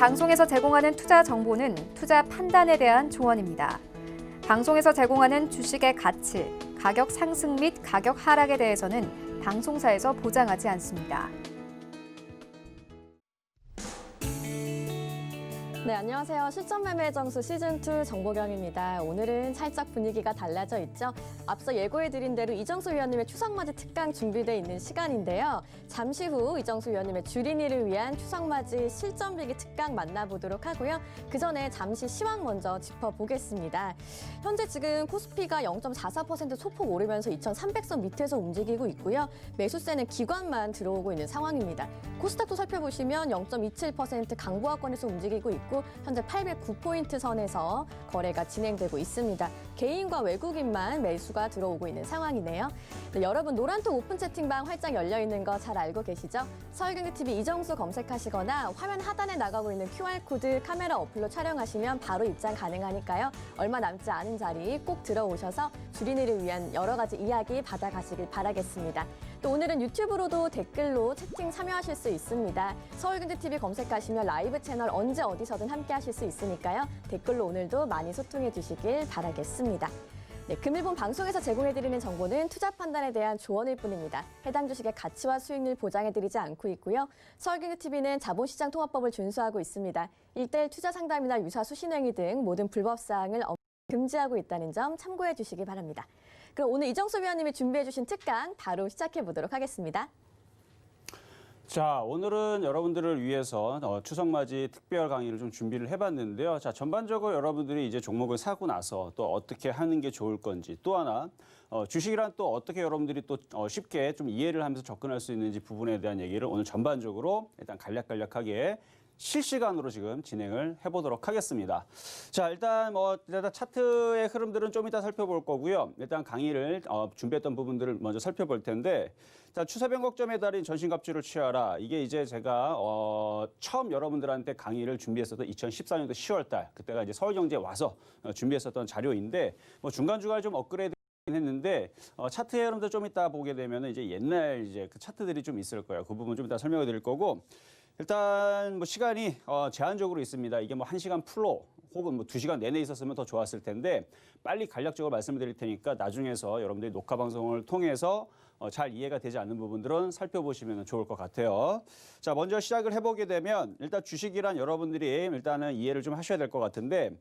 방송에서 제공하는 투자 정보는 투자 판단에 대한 조언입니다. 방송에서 제공하는 주식의 가치, 가격 상승 및 가격 하락에 대해서는 방송사에서 보장하지 않습니다. 네, 안녕하세요. 실전 매매 정수 시즌2 정보경입니다. 오늘은 살짝 분위기가 달라져 있죠. 앞서 예고해드린 대로 이정수 위원님의 추석맞이 특강 준비되어 있는 시간인데요. 잠시 후 이정수 위원님의 주린이를 위한 추석맞이 실전비기 특강 만나보도록 하고요. 그 전에 잠시 시황 먼저 짚어보겠습니다. 현재 지금 코스피가 0.44% 소폭 오르면서 2,300선 밑에서 움직이고 있고요. 매수세는 기관만 들어오고 있는 상황입니다. 코스닥도 살펴보시면 0.27% 강보합권에서 움직이고 있고 현재 809포인트 선에서 거래가 진행되고 있습니다. 개인과 외국인만 매수가 들어오고 있는 상황이네요. 네, 여러분 노란톡 오픈 채팅방 활짝 열려 있는 거 잘 알고 계시죠? 서울경제TV 이정수 검색하시거나 화면 하단에 나가고 있는 QR코드 카메라 어플로 촬영하시면 바로 입장 가능하니까요. 얼마 남지 않은 자리 꼭 들어오셔서 주린이를 위한 여러 가지 이야기 받아가시길 바라겠습니다. 또 오늘은 유튜브로도 댓글로 채팅 참여하실 수 있습니다. 서울경제TV 검색하시면 라이브 채널 언제 어디서든 함께 하실 수 있으니까요. 댓글로 오늘도 많이 소통해 주시길 바라겠습니다. 네, 금일본 방송에서 제공해드리는 정보는 투자 판단에 대한 조언일 뿐입니다. 해당 주식의 가치와 수익률 보장해드리지 않고 있고요. 서울경제TV는 자본시장 통화법을 준수하고 있습니다. 1:1 투자 상담이나 유사 수신행위 등 모든 불법 사항을 금지하고 있다는 점 참고해 주시기 바랍니다. 그럼 오늘 이정수 위원님이 준비해 주신 특강 바로 시작해 보도록 하겠습니다. 자, 오늘은 여러분들을 위해서 추석맞이 특별 강의를 좀 준비를 해봤는데요. 자, 전반적으로 여러분들이 이제 종목을 사고 나서 또 어떻게 하는 게 좋을 건지, 또 하나 주식이란 또 어떻게 여러분들이 또 쉽게 좀 이해를 하면서 접근할 수 있는지 부분에 대한 얘기를 오늘 전반적으로 일단 간략하게 실시간으로 지금 진행을 해보도록 하겠습니다. 자, 일단 일단 차트의 흐름들은 좀 이따 살펴볼 거고요. 일단 강의를 준비했던 부분들을 먼저 살펴볼 텐데, 자, 추세 변곡점에 달인 전신갑주를 취하라. 이게 이제 제가 처음 여러분들한테 강의를 준비했었던 2014년도 10월달, 그때가 이제 서울경제에 와서 준비했었던 자료인데, 중간중간에 좀 업그레이드 했는데 차트의 흐름도 좀 이따 보게 되면 이제 옛날 이제 그 차트들이 좀 있을 거예요. 그 부분 좀 이따 설명을 드릴 거고. 일단 시간이 제한적으로 있습니다. 이게 1시간 풀로 혹은 2시간 내내 있었으면 더 좋았을 텐데 빨리 간략적으로 말씀을 드릴 테니까 나중에서 여러분들이 녹화 방송을 통해서 잘 이해가 되지 않는 부분들은 살펴보시면 좋을 것 같아요. 자, 먼저 시작을 해보게 되면 일단 주식이란 여러분들이 일단은 이해를 좀 하셔야 될 것 같은데,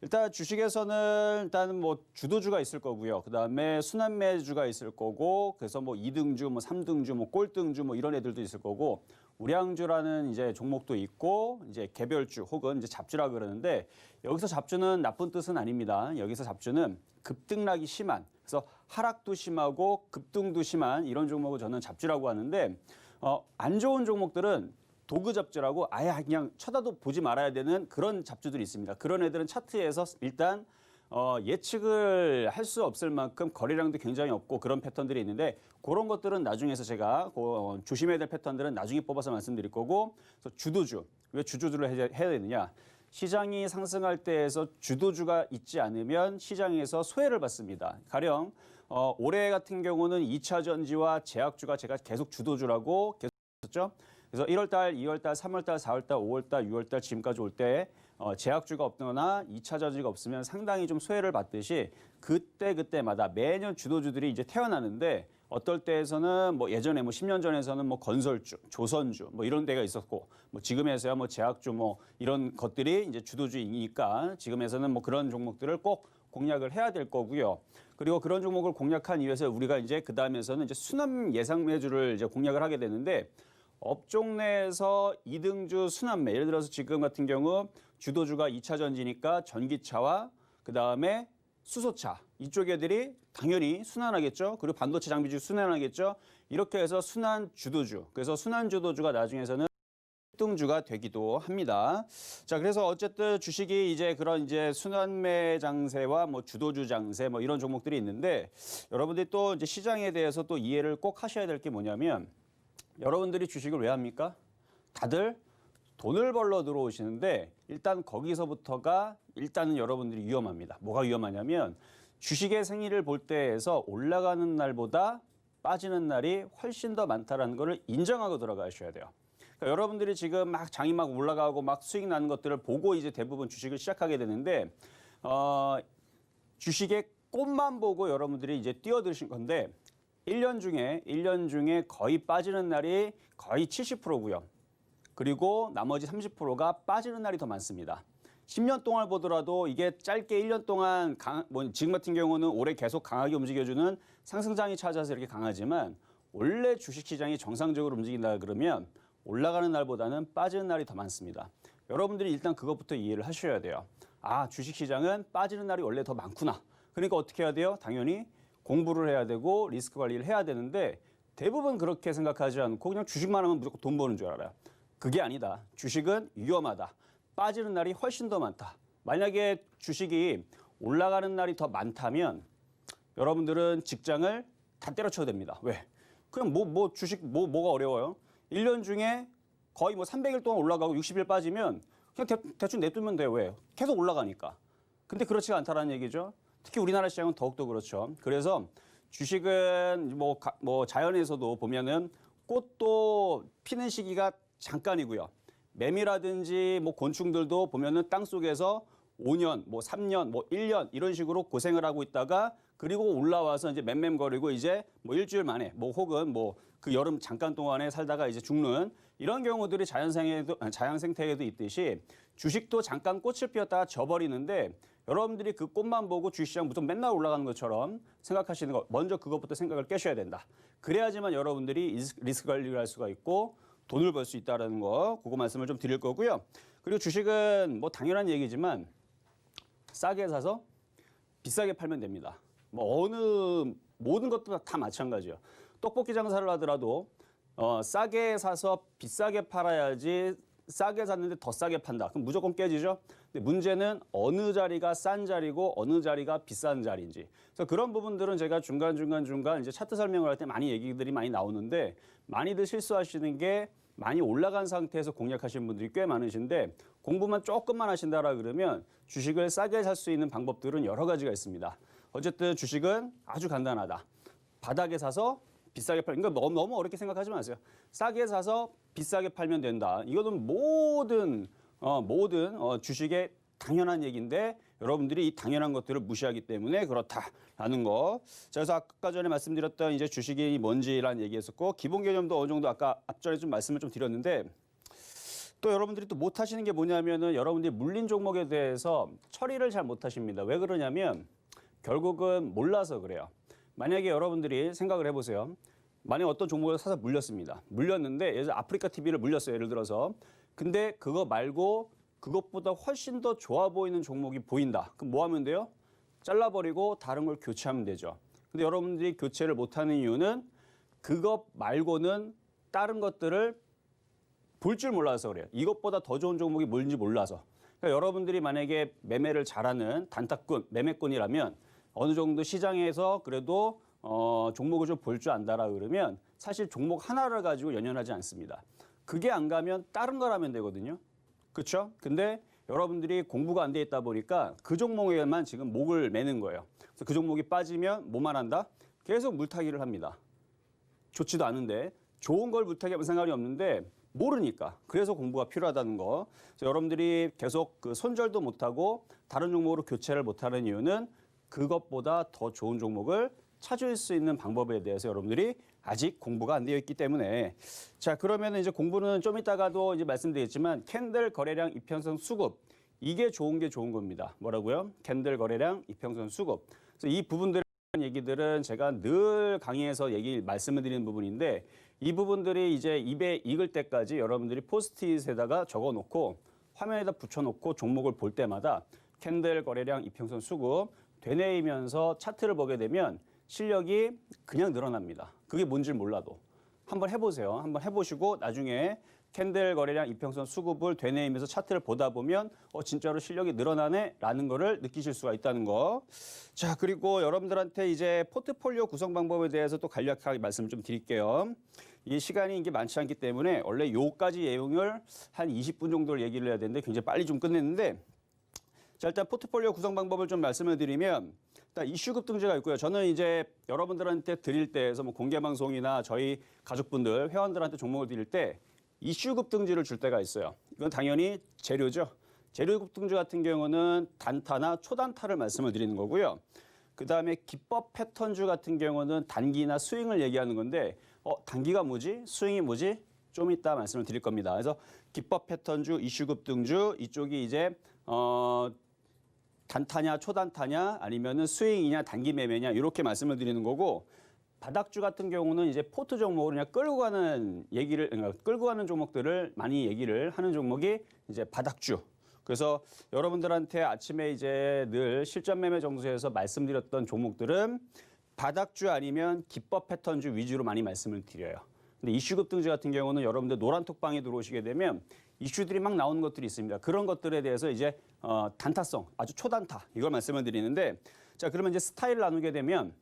일단 주식에서는 일단은 주도주가 있을 거고요. 그다음에 순환매주가 있을 거고, 그래서 2등주, 3등주, 꼴등주 이런 애들도 있을 거고, 우량주라는 이제 종목도 있고, 이제 개별주 혹은 이제 잡주라 그러는데, 여기서 잡주는 나쁜 뜻은 아닙니다. 여기서 잡주는 급등락이 심한, 그래서 하락도 심하고 급등도 심한 이런 종목을 저는 잡주라고 하는데, 안 좋은 종목들은 도그 잡주라고 아예 그냥 쳐다도 보지 말아야 되는 그런 잡주들이 있습니다. 그런 애들은 차트에서 일단 예측을 할 수 없을 만큼 거래량도 굉장히 없고 그런 패턴들이 있는데, 그런 것들은 나중에서 제가 조심해야 될 패턴들은 나중에 뽑아서 말씀드릴 거고. 그래서 주도주, 왜 주도주를 해야 되느냐? 시장이 상승할 때에서 주도주가 있지 않으면 시장에서 소외를 받습니다. 가령 올해 같은 경우는 2차 전지와 제약주가 제가 계속 주도주라고 계속 했었죠. 그래서 1월달, 2월달, 3월달, 4월달, 5월달, 6월달 지금까지 올 때 제약주가 없거나 2차 전지가 없으면 상당히 좀 소외를 받듯이 그때마다 매년 주도주들이 이제 태어나는데, 어떨 때에서는 예전에 10년 전에서는 건설주, 조선주 이런 데가 있었고, 지금에서야 제약주 이런 것들이 이제 주도주이니까 지금에서는 그런 종목들을 꼭 공략을 해야 될 거고요. 그리고 그런 종목을 공략한 이유에서 우리가 이제 그 다음에서는 이제 순환 예상매주를 이제 공략을 하게 되는데, 업종 내에서 2등주 순환매, 예를 들어서 지금 같은 경우 주도주가 2차 전지니까 전기차와 그 다음에 수소차, 이쪽 애들이 당연히 순환하겠죠. 그리고 반도체 장비주 순환하겠죠. 이렇게 해서 순환 주도주, 그래서 순환 주도주가 나중에서는 등주가 되기도 합니다. 자, 그래서 어쨌든 주식이 이제 그런 이제 순환매 장세와 주도주 장세 이런 종목들이 있는데, 여러분들이 또 이제 시장에 대해서 또 이해를 꼭 하셔야 될 게 뭐냐면, 여러분들이 주식을 왜 합니까? 다들 돈을 벌러 들어오시는데, 일단 거기서부터가 일단은 여러분들이 위험합니다. 뭐가 위험하냐면, 주식의 생리를 볼 때에서 올라가는 날보다 빠지는 날이 훨씬 더 많다는 것을 인정하고 들어가셔야 돼요. 그러니까 여러분들이 지금 막 장이 막 올라가고 막 수익 나는 것들을 보고 이제 대부분 주식을 시작하게 되는데 주식의 꽃만 보고 여러분들이 이제 뛰어드신 건데 1년 중에 거의 빠지는 날이 거의 70%고요. 그리고 나머지 30%가 빠지는 날이 더 많습니다. 10년 동안 보더라도 이게 짧게 1년 동안 지금 같은 경우는 올해 계속 강하게 움직여주는 상승장이 찾아서 이렇게 강하지만 원래 주식시장이 정상적으로 움직인다 그러면 올라가는 날보다는 빠지는 날이 더 많습니다. 여러분들이 일단 그것부터 이해를 하셔야 돼요. 아, 주식시장은 빠지는 날이 원래 더 많구나. 그러니까 어떻게 해야 돼요? 당연히 공부를 해야 되고 리스크 관리를 해야 되는데 대부분 그렇게 생각하지 않고 그냥 주식만 하면 무조건 돈 버는 줄 알아요. 그게 아니다. 주식은 위험하다. 빠지는 날이 훨씬 더 많다. 만약에 주식이 올라가는 날이 더 많다면 여러분들은 직장을 다 때려쳐도 됩니다. 왜? 그냥 주식 뭐가 어려워요? 1년 중에 거의 300일 동안 올라가고 60일 빠지면 그냥 대충 냅두면 돼요. 왜? 계속 올라가니까. 근데 그렇지가 않다라는 얘기죠. 특히 우리나라 시장은 더욱더 그렇죠. 그래서 주식은 자연에서도 보면은 꽃도 피는 시기가 잠깐이고요. 매미라든지 곤충들도 보면은 땅 속에서 5년, 3년, 1년 이런 식으로 고생을 하고 있다가 그리고 올라와서 이제 맴맴거리고 이제 일주일 만에 혹은 그 여름 잠깐 동안에 살다가 이제 죽는 이런 경우들이 자연 생태에도 있듯이 주식도 잠깐 꽃을 피웠다가 져버리는데 여러분들이 그 꽃만 보고 주식시장 무슨 맨날 올라가는 것처럼 생각하시는 거 먼저 그것부터 생각을 깨셔야 된다. 그래야지만 여러분들이 리스크 관리를 할 수가 있고 돈을 벌 수 있다는 거 그거 말씀을 좀 드릴 거고요. 그리고 주식은 당연한 얘기지만 싸게 사서 비싸게 팔면 됩니다. 모든 것도 다 마찬가지예요. 떡볶이 장사를 하더라도 싸게 사서 비싸게 팔아야지 싸게 샀는데 더 싸게 판다. 그럼 무조건 깨지죠. 근데 문제는 어느 자리가 싼 자리고 어느 자리가 비싼 자리인지. 그래서 그런 부분들은 제가 중간 이제 차트 설명을 할 때 얘기들이 많이 나오는데 많이들 실수하시는 게 많이 올라간 상태에서 공략하시는 분들이 꽤 많으신데 공부만 조금만 하신다라 그러면 주식을 싸게 살 수 있는 방법들은 여러 가지가 있습니다. 어쨌든 주식은 아주 간단하다. 바닥에 사서 비싸게 그러니까 너무 어렵게 생각하지 마세요. 싸게 사서 비싸게 팔면 된다. 이거는 모든 주식의 당연한 얘기인데 여러분들이 이 당연한 것들을 무시하기 때문에 그렇다라는 거. 자, 그래서 아까 전에 말씀드렸던 이제 주식이 뭔지라는 얘기했었고 기본 개념도 어느 정도 아까 앞전에 좀 말씀을 좀 드렸는데 또 여러분들이 또 못하시는 게 뭐냐면은 여러분들이 물린 종목에 대해서 처리를 잘 못하십니다. 왜 그러냐면 결국은 몰라서 그래요. 만약에 여러분들이 생각을 해보세요. 만약에 어떤 종목을 사서 물렸습니다. 물렸는데 예를 들어 아프리카 TV를 물렸어요. 예를 들어서. 근데 그거 말고 그것보다 훨씬 더 좋아 보이는 종목이 보인다. 그럼 뭐 하면 돼요? 잘라버리고 다른 걸 교체하면 되죠. 근데 여러분들이 교체를 못하는 이유는 그것 말고는 다른 것들을 볼 줄 몰라서 그래요. 이것보다 더 좋은 종목이 뭔지 몰라서. 그러니까 여러분들이 만약에 매매를 잘하는 단타꾼, 매매꾼이라면 어느 정도 시장에서 그래도 종목을 좀 볼 줄 안다라 그러면 사실 종목 하나를 가지고 연연하지 않습니다. 그게 안 가면 다른 걸 하면 되거든요. 그렇죠? 근데 여러분들이 공부가 안 돼 있다 보니까 그 종목에만 지금 목을 매는 거예요. 그래서 그 종목이 빠지면 뭐만 한다? 계속 물타기를 합니다. 좋지도 않은데 좋은 걸 물타기 하면 상관이 없는데 모르니까. 그래서 공부가 필요하다는 거. 그래서 여러분들이 계속 그 손절도 못하고 다른 종목으로 교체를 못하는 이유는 그것보다 더 좋은 종목을 찾을 수 있는 방법에 대해서 여러분들이 아직 공부가 안 되어 있기 때문에 자 그러면 이제 공부는 좀 이따가도 이제 말씀드리겠지만 캔들 거래량 이평선 수급 이게 좋은 겁니다. 뭐라고요? 캔들 거래량 이평선 수급. 그래서 이 부분들에 대한 얘기들은 제가 늘 강의에서 말씀을 드리는 부분인데 이 부분들이 이제 입에 익을 때까지 여러분들이 포스트잇에다가 적어놓고 화면에다 붙여놓고 종목을 볼 때마다 캔들 거래량 이평선 수급 되뇌이면서 차트를 보게 되면 실력이 그냥 늘어납니다. 그게 뭔지 몰라도. 한번 해보세요. 한번 해보시고 나중에 캔들 거래량 이평선 수급을 되뇌이면서 차트를 보다 보면 진짜로 실력이 늘어나네 라는 거를 느끼실 수가 있다는 거. 자 그리고 여러분들한테 이제 포트폴리오 구성 방법에 대해서 또 간략하게 말씀을 좀 드릴게요. 이게 시간이 이게 많지 않기 때문에 원래 요까지 내용을 한 20분 정도를 얘기를 해야 되는데 굉장히 빨리 좀 끝냈는데 자 일단 포트폴리오 구성 방법을 좀 말씀을 드리면 일단 이슈 급등주가 있고요. 저는 이제 여러분들한테 드릴 때에서 공개 방송이나 저희 가족분들 회원들한테 종목을 드릴 때 이슈 급등주를 줄 때가 있어요. 이건 당연히 재료죠. 재료 급등주 같은 경우는 단타나 초단타를 말씀을 드리는 거고요. 그다음에 기법 패턴주 같은 경우는 단기나 스윙을 얘기하는 건데 단기가 뭐지? 스윙이 뭐지? 좀 이따 말씀을 드릴 겁니다. 그래서 기법 패턴주, 이슈 급등주 이쪽이 이제 단타냐 초단타냐 아니면은 스윙이냐 단기 매매냐 이렇게 말씀을 드리는 거고 바닥주 같은 경우는 이제 포트 종목을 그냥 끌고 가는 종목들을 많이 얘기를 하는 종목이 이제 바닥주. 그래서 여러분들한테 아침에 이제 늘 실전 매매 정수에서 말씀드렸던 종목들은 바닥주 아니면 기법 패턴주 위주로 많이 말씀을 드려요. 근데 이슈 급등주 같은 경우는 여러분들 노란 톡방에 들어오시게 되면 이슈들이 막 나오는 것들이 있습니다. 그런 것들에 대해서 이제 단타성, 아주 초단타 이걸 말씀을 드리는데 자 그러면 이제 스타일 나누게 되면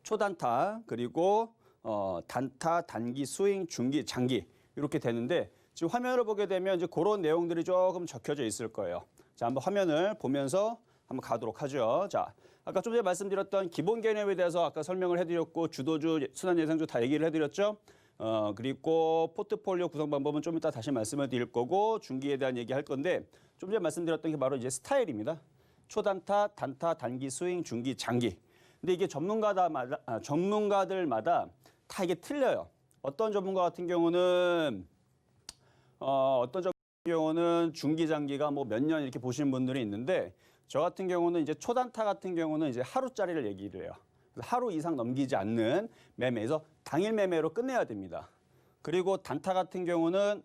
초단타 그리고 단타, 단기, 스윙, 중기, 장기 이렇게 되는데 지금 화면을 보게 되면 이제 그런 내용들이 조금 적혀져 있을 거예요. 자 한번 화면을 보면서 한번 가도록 하죠. 자 아까 좀 전에 말씀드렸던 기본 개념에 대해서 아까 설명을 해드렸고 주도주, 순환 예상주 다 얘기를 해드렸죠. 그리고 포트폴리오 구성 방법은 좀 이따 다시 말씀을 드릴 거고 중기에 대한 얘기 할 건데 좀 전에 말씀드렸던 게 바로 이제 스타일입니다. 초단타, 단타, 단기, 스윙, 중기, 장기. 근데 이게 전문가들마다 다 이게 틀려요. 어떤 전문가 같은 경우는 중기, 장기가 뭐 몇 년 이렇게 보시는 분들이 있는데 저 같은 경우는 이제 초단타 같은 경우는 이제 하루짜리를 얘기를 해요. 하루 이상 넘기지 않는 매매에서 당일 매매로 끝내야 됩니다. 그리고 단타 같은 경우는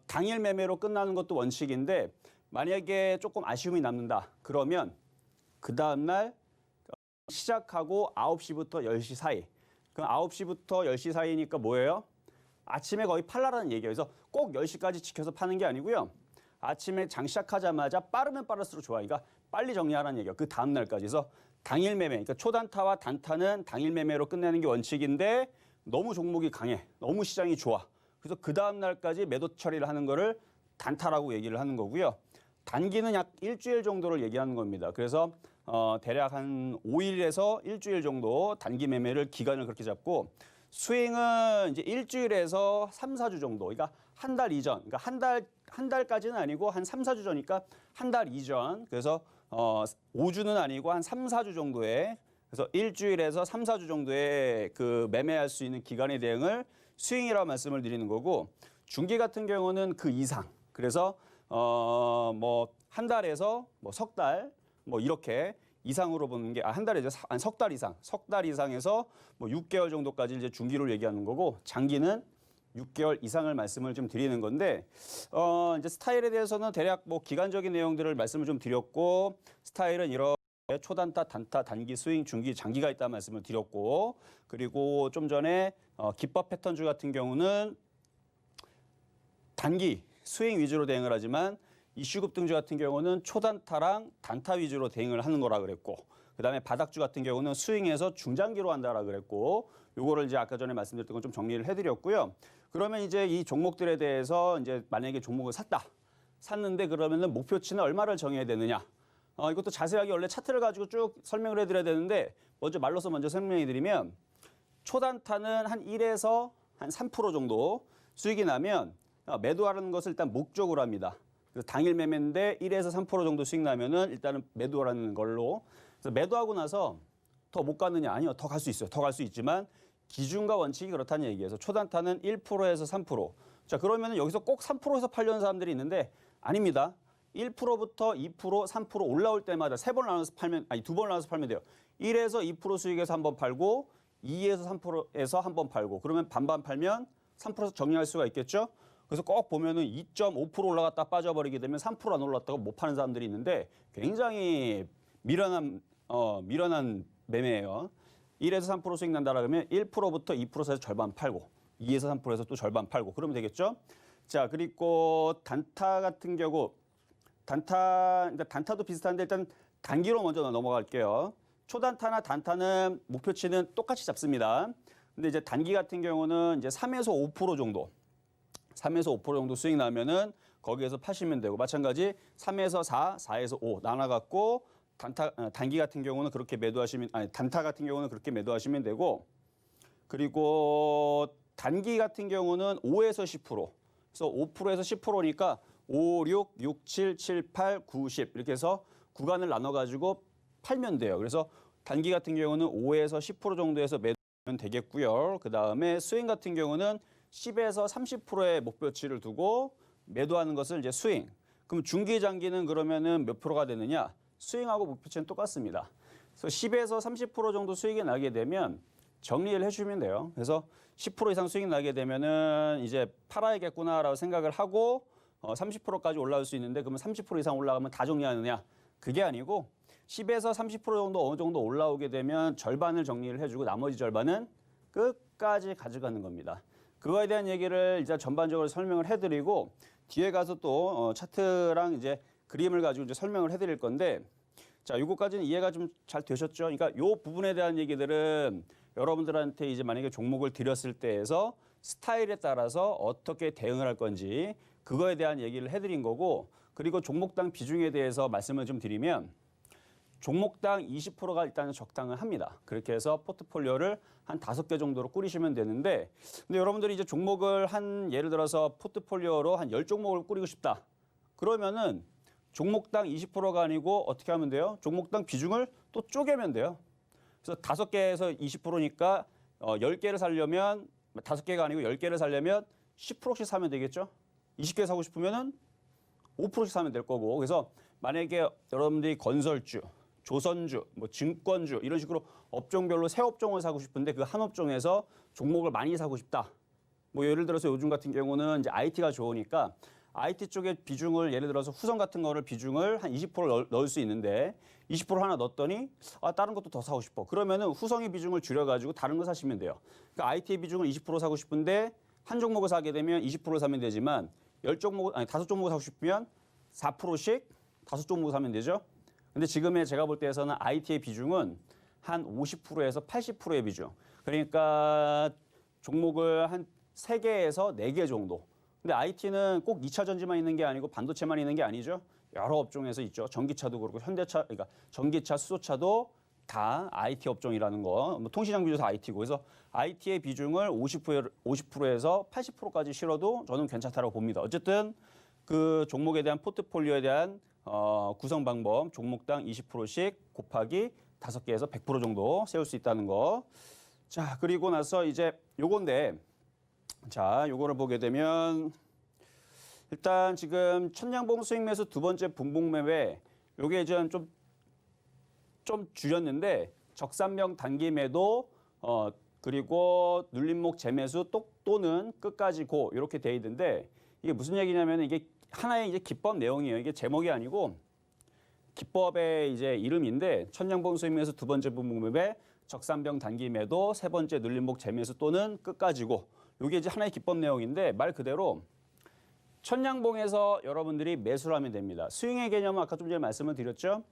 당일 매매로 끝나는 것도 원칙인데 만약에 조금 아쉬움이 남는다. 그러면 그 다음날 시작하고 9시부터 10시 사이. 그럼 9시부터 10시 사이니까 뭐예요? 아침에 거의 팔라라는 얘기예요. 그래서 꼭 10시까지 지켜서 파는 게 아니고요. 아침에 장 시작하자마자 빠르면 빠를수록 좋아요. 그러니까 빨리 정리하라는 얘기예요. 그 다음 날까지. 그래서 당일 매매. 그러니까 초단타와 단타는 당일 매매로 끝내는 게 원칙인데 너무 종목이 강해. 너무 시장이 좋아. 그래서 그 다음 날까지 매도 처리를 하는 거를 단타라고 얘기를 하는 거고요. 단기는 약 일주일 정도를 얘기하는 겁니다. 그래서 대략 한 5일에서 일주일 정도 단기 매매를 기간을 그렇게 잡고 스윙은 이제 일주일에서 3, 4주 정도. 그러니까 한 달 이전. 그러니까 한 달까지는 아니고 한 3, 4주 전이니까 한 달 이전. 그래서 5주는 아니고 한 3, 4주 정도의 그래서 일주일에서 3, 4주 정도의 그 매매할 수 있는 기간의 대응을 스윙이라고 말씀을 드리는 거고 중기 같은 경우는 그 이상. 그래서 뭐 한 달에서 뭐 석 달 뭐 이렇게 이상으로 보는 게 한 달에 한 석 달 이상, 석 달 이상에서 뭐 6개월 정도까지 이제 중기로 얘기하는 거고 장기는 6개월 이상을 말씀을 좀 드리는 건데 이제 스타일에 대해서는 대략 뭐 기간적인 내용들을 말씀을 좀 드렸고 스타일은 이런 초단타, 단타, 단기, 스윙, 중기, 장기가 있다는 말씀을 드렸고 그리고 좀 전에 기법 패턴주 같은 경우는 단기, 스윙 위주로 대응을 하지만 이슈 급등주 같은 경우는 초단타랑 단타 위주로 대응을 하는 거라 그랬고 그다음에 바닥주 같은 경우는 스윙에서 중장기로 한다라 그랬고 요거를 이제 아까 전에 말씀드렸던 건 좀 정리를 해드렸고요. 그러면 이제 이 종목들에 대해서 이제 만약에 종목을 샀는데 그러면은 목표치는 얼마를 정해야 되느냐? 이것도 자세하게 원래 차트를 가지고 쭉 설명을 해드려야 되는데 먼저 설명해 드리면 초단타는 한 1에서 한 3% 정도 수익이 나면 매도하라는 것을 일단 목적으로 합니다. 그래서 당일 매매인데 1에서 3% 정도 수익 나면은 일단은 매도하라는 걸로. 그래서 매도하고 나서 더 못 가느냐? 아니요. 더 갈 수 있어요. 더 갈 수 있지만 기준과 원칙이 그렇다는 얘기예요. 초단타는 1%에서 3%. 자, 그러면은 여기서 꼭 3%에서 팔려는 사람들이 있는데 아닙니다. 1%부터 2%, 3% 올라올 때마다 세 번 나눠서 팔면 두 번 나눠서 팔면 돼요. 1에서 2% 수익에서 한 번 팔고 2에서 3%에서 한 번 팔고 그러면 반반 팔면 3%에서 정리할 수가 있겠죠? 그래서 꼭 보면은 2.5% 올라갔다 빠져버리게 되면 3% 안 올랐다고 못 파는 사람들이 있는데 굉장히 미련한 매매예요. 1에서 3% 수익 난다 그러면 1%부터 2%에서 절반 팔고 2에서 3%에서 또 절반 팔고 그러면 되겠죠? 자, 그리고 단타 같은 경우 단타도 비슷한데 일단 단기로 먼저 넘어갈게요. 초단타나 단타는 목표치는 똑같이 잡습니다. 근데 이제 단기 같은 경우는 이제 3에서 5% 정도 수익 나면은 거기에서 파시면 되고 마찬가지 3에서 4, 4에서 5 나눠갖고 단기 같은 경우는 그렇게 단타 같은 경우는 그렇게 매도하시면 되고 그리고 단기 같은 경우는 5에서 10%. 그래서 5%에서 10%니까 5, 6, 6, 7, 7, 8, 9, 10 이렇게 해서 구간을 나눠가지고 팔면 돼요. 그래서 단기 같은 경우는 5에서 10% 정도에서 매도하면 되겠고요. 그 다음에 스윙 같은 경우는 10에서 30%의 목표치를 두고 매도하는 것을 이제 스윙. 그럼 중기, 장기는 그러면은 몇 프로가 되느냐? 스윙하고 목표치는 똑같습니다. 그래서 10에서 30% 정도 수익이 나게 되면 정리를 해주면 돼요. 그래서 10% 이상 수익이 나게 되면은 이제 팔아야겠구나라고 생각을 하고 30%까지 올라올 수 있는데 그러면 30% 이상 올라가면 다 정리하느냐? 그게 아니고 10에서 30% 정도 어느 정도 올라오게 되면 절반을 정리를 해주고 나머지 절반은 끝까지 가져가는 겁니다. 그거에 대한 얘기를 이제 전반적으로 설명을 해드리고 뒤에 가서 또 차트랑 이제 그림을 가지고 이제 설명을 해드릴 건데 자, 요거까지는 이해가 좀 잘 되셨죠? 그러니까 요 부분에 대한 얘기들은 여러분들한테 이제 만약에 종목을 드렸을 때에서 스타일에 따라서 어떻게 대응을 할 건지 그거에 대한 얘기를 해드린 거고 그리고 종목당 비중에 대해서 말씀을 좀 드리면 종목당 20%가 일단은 적당은 합니다. 그렇게 해서 포트폴리오를 한 5개 정도로 꾸리시면 되는데 근데 여러분들이 이제 종목을 한 예를 들어서 포트폴리오로 한 10종목을 꾸리고 싶다. 그러면은 종목당 20%가 아니고 어떻게 하면 돼요? 종목당 비중을 또 쪼개면 돼요. 그래서 5개에서 20%니까 10개를 사려면 5개가 아니고 10개를 사려면 10%씩 사면 되겠죠? 20개 사고 싶으면은 5%씩 사면 될 거고. 그래서 만약에 여러분들이 건설주, 조선주, 뭐 증권주 이런 식으로 업종별로 새 업종을 사고 싶은데 그 한 업종에서 종목을 많이 사고 싶다. 뭐 예를 들어서 요즘 같은 경우는 이제 IT가 좋으니까 IT 쪽의 비중을 예를 들어서 후성 같은 거를 비중을 한 20% 넣을 수 있는데 20% 하나 넣었더니 다른 것도 더 사고 싶어. 그러면은 후성의 비중을 줄여가지고 다른 거 사시면 돼요. 그러니까 IT의 비중을 20% 사고 싶은데 한 종목을 사게 되면 20% 사면 되지만 10종목, 아니 5종목을 사고 싶으면 4%씩 5종목을 사면 되죠. 근데 지금의 제가 볼 때에서는 IT의 비중은 한 50%에서 80%의 비중. 그러니까 종목을 한 3개에서 4개 정도. 근데 IT는 꼭 2차 전지만 있는 게 아니고 반도체만 있는 게 아니죠. 여러 업종에서 있죠. 전기차도 그렇고 현대차, 그러니까 전기차, 수소차도 다 IT 업종이라는 거. 뭐 통신장비도 다 IT고. 그래서 IT의 비중을 50%에서 80%까지 실어도 저는 괜찮다고 봅니다. 어쨌든 그 종목에 대한 포트폴리오에 대한 구성 방법, 종목당 20%씩 곱하기 5개에서 100% 정도 세울 수 있다는 거. 자, 그리고 나서 이제 요건데 자, 요거를 보게 되면 일단 지금 천냥봉 수익 매수 두 번째 분봉 매매 요게 좀 줄였는데 적산명 단기 매도 그리고 눌림목 재매수 또는 끝까지 고 이렇게 돼 있는데 이게 무슨 얘기냐면 이게 하나의 이제 기법 내용이에요. 이게 제목이 아니고 기법의 이제 이름인데 천냥봉 수익 매수 두 번째 분봉 매매 적산병 단기 매도 세 번째 눌림목 재매수 또는 끝까지고 이게 이제 하나의 기법 내용인데 말 그대로 천냥봉에서 여러분들이 매수를 하면 됩니다. 스윙의 개념은 아까 좀 전에 말씀을 드렸죠.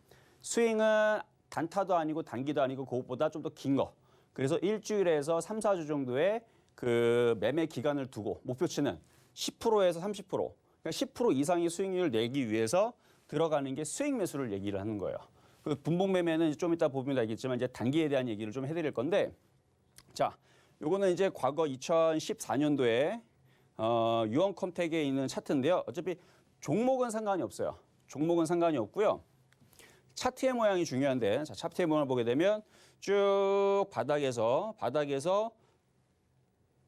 스윙은 단타도 아니고 단기도 아니고 그것보다 좀 더 긴 거. 그래서 일주일에서 3, 4주 정도의 그 매매 기간을 두고 목표치는 10%에서 30%. 그러니까 10% 이상의 수익률을 내기 위해서 들어가는 게 스윙 매수를 얘기를 하는 거예요. 그 분봉 매매는 좀 이따 보면 알겠지만 이제 단기에 대한 얘기를 좀 해드릴 건데 자. 요거는 이제 과거 2014년도에 유언컴텍에 있는 차트인데요. 어차피 종목은 상관이 없어요. 종목은 상관이 없고요. 차트의 모양이 중요한데 자, 차트의 모양을 보게 되면 쭉 바닥에서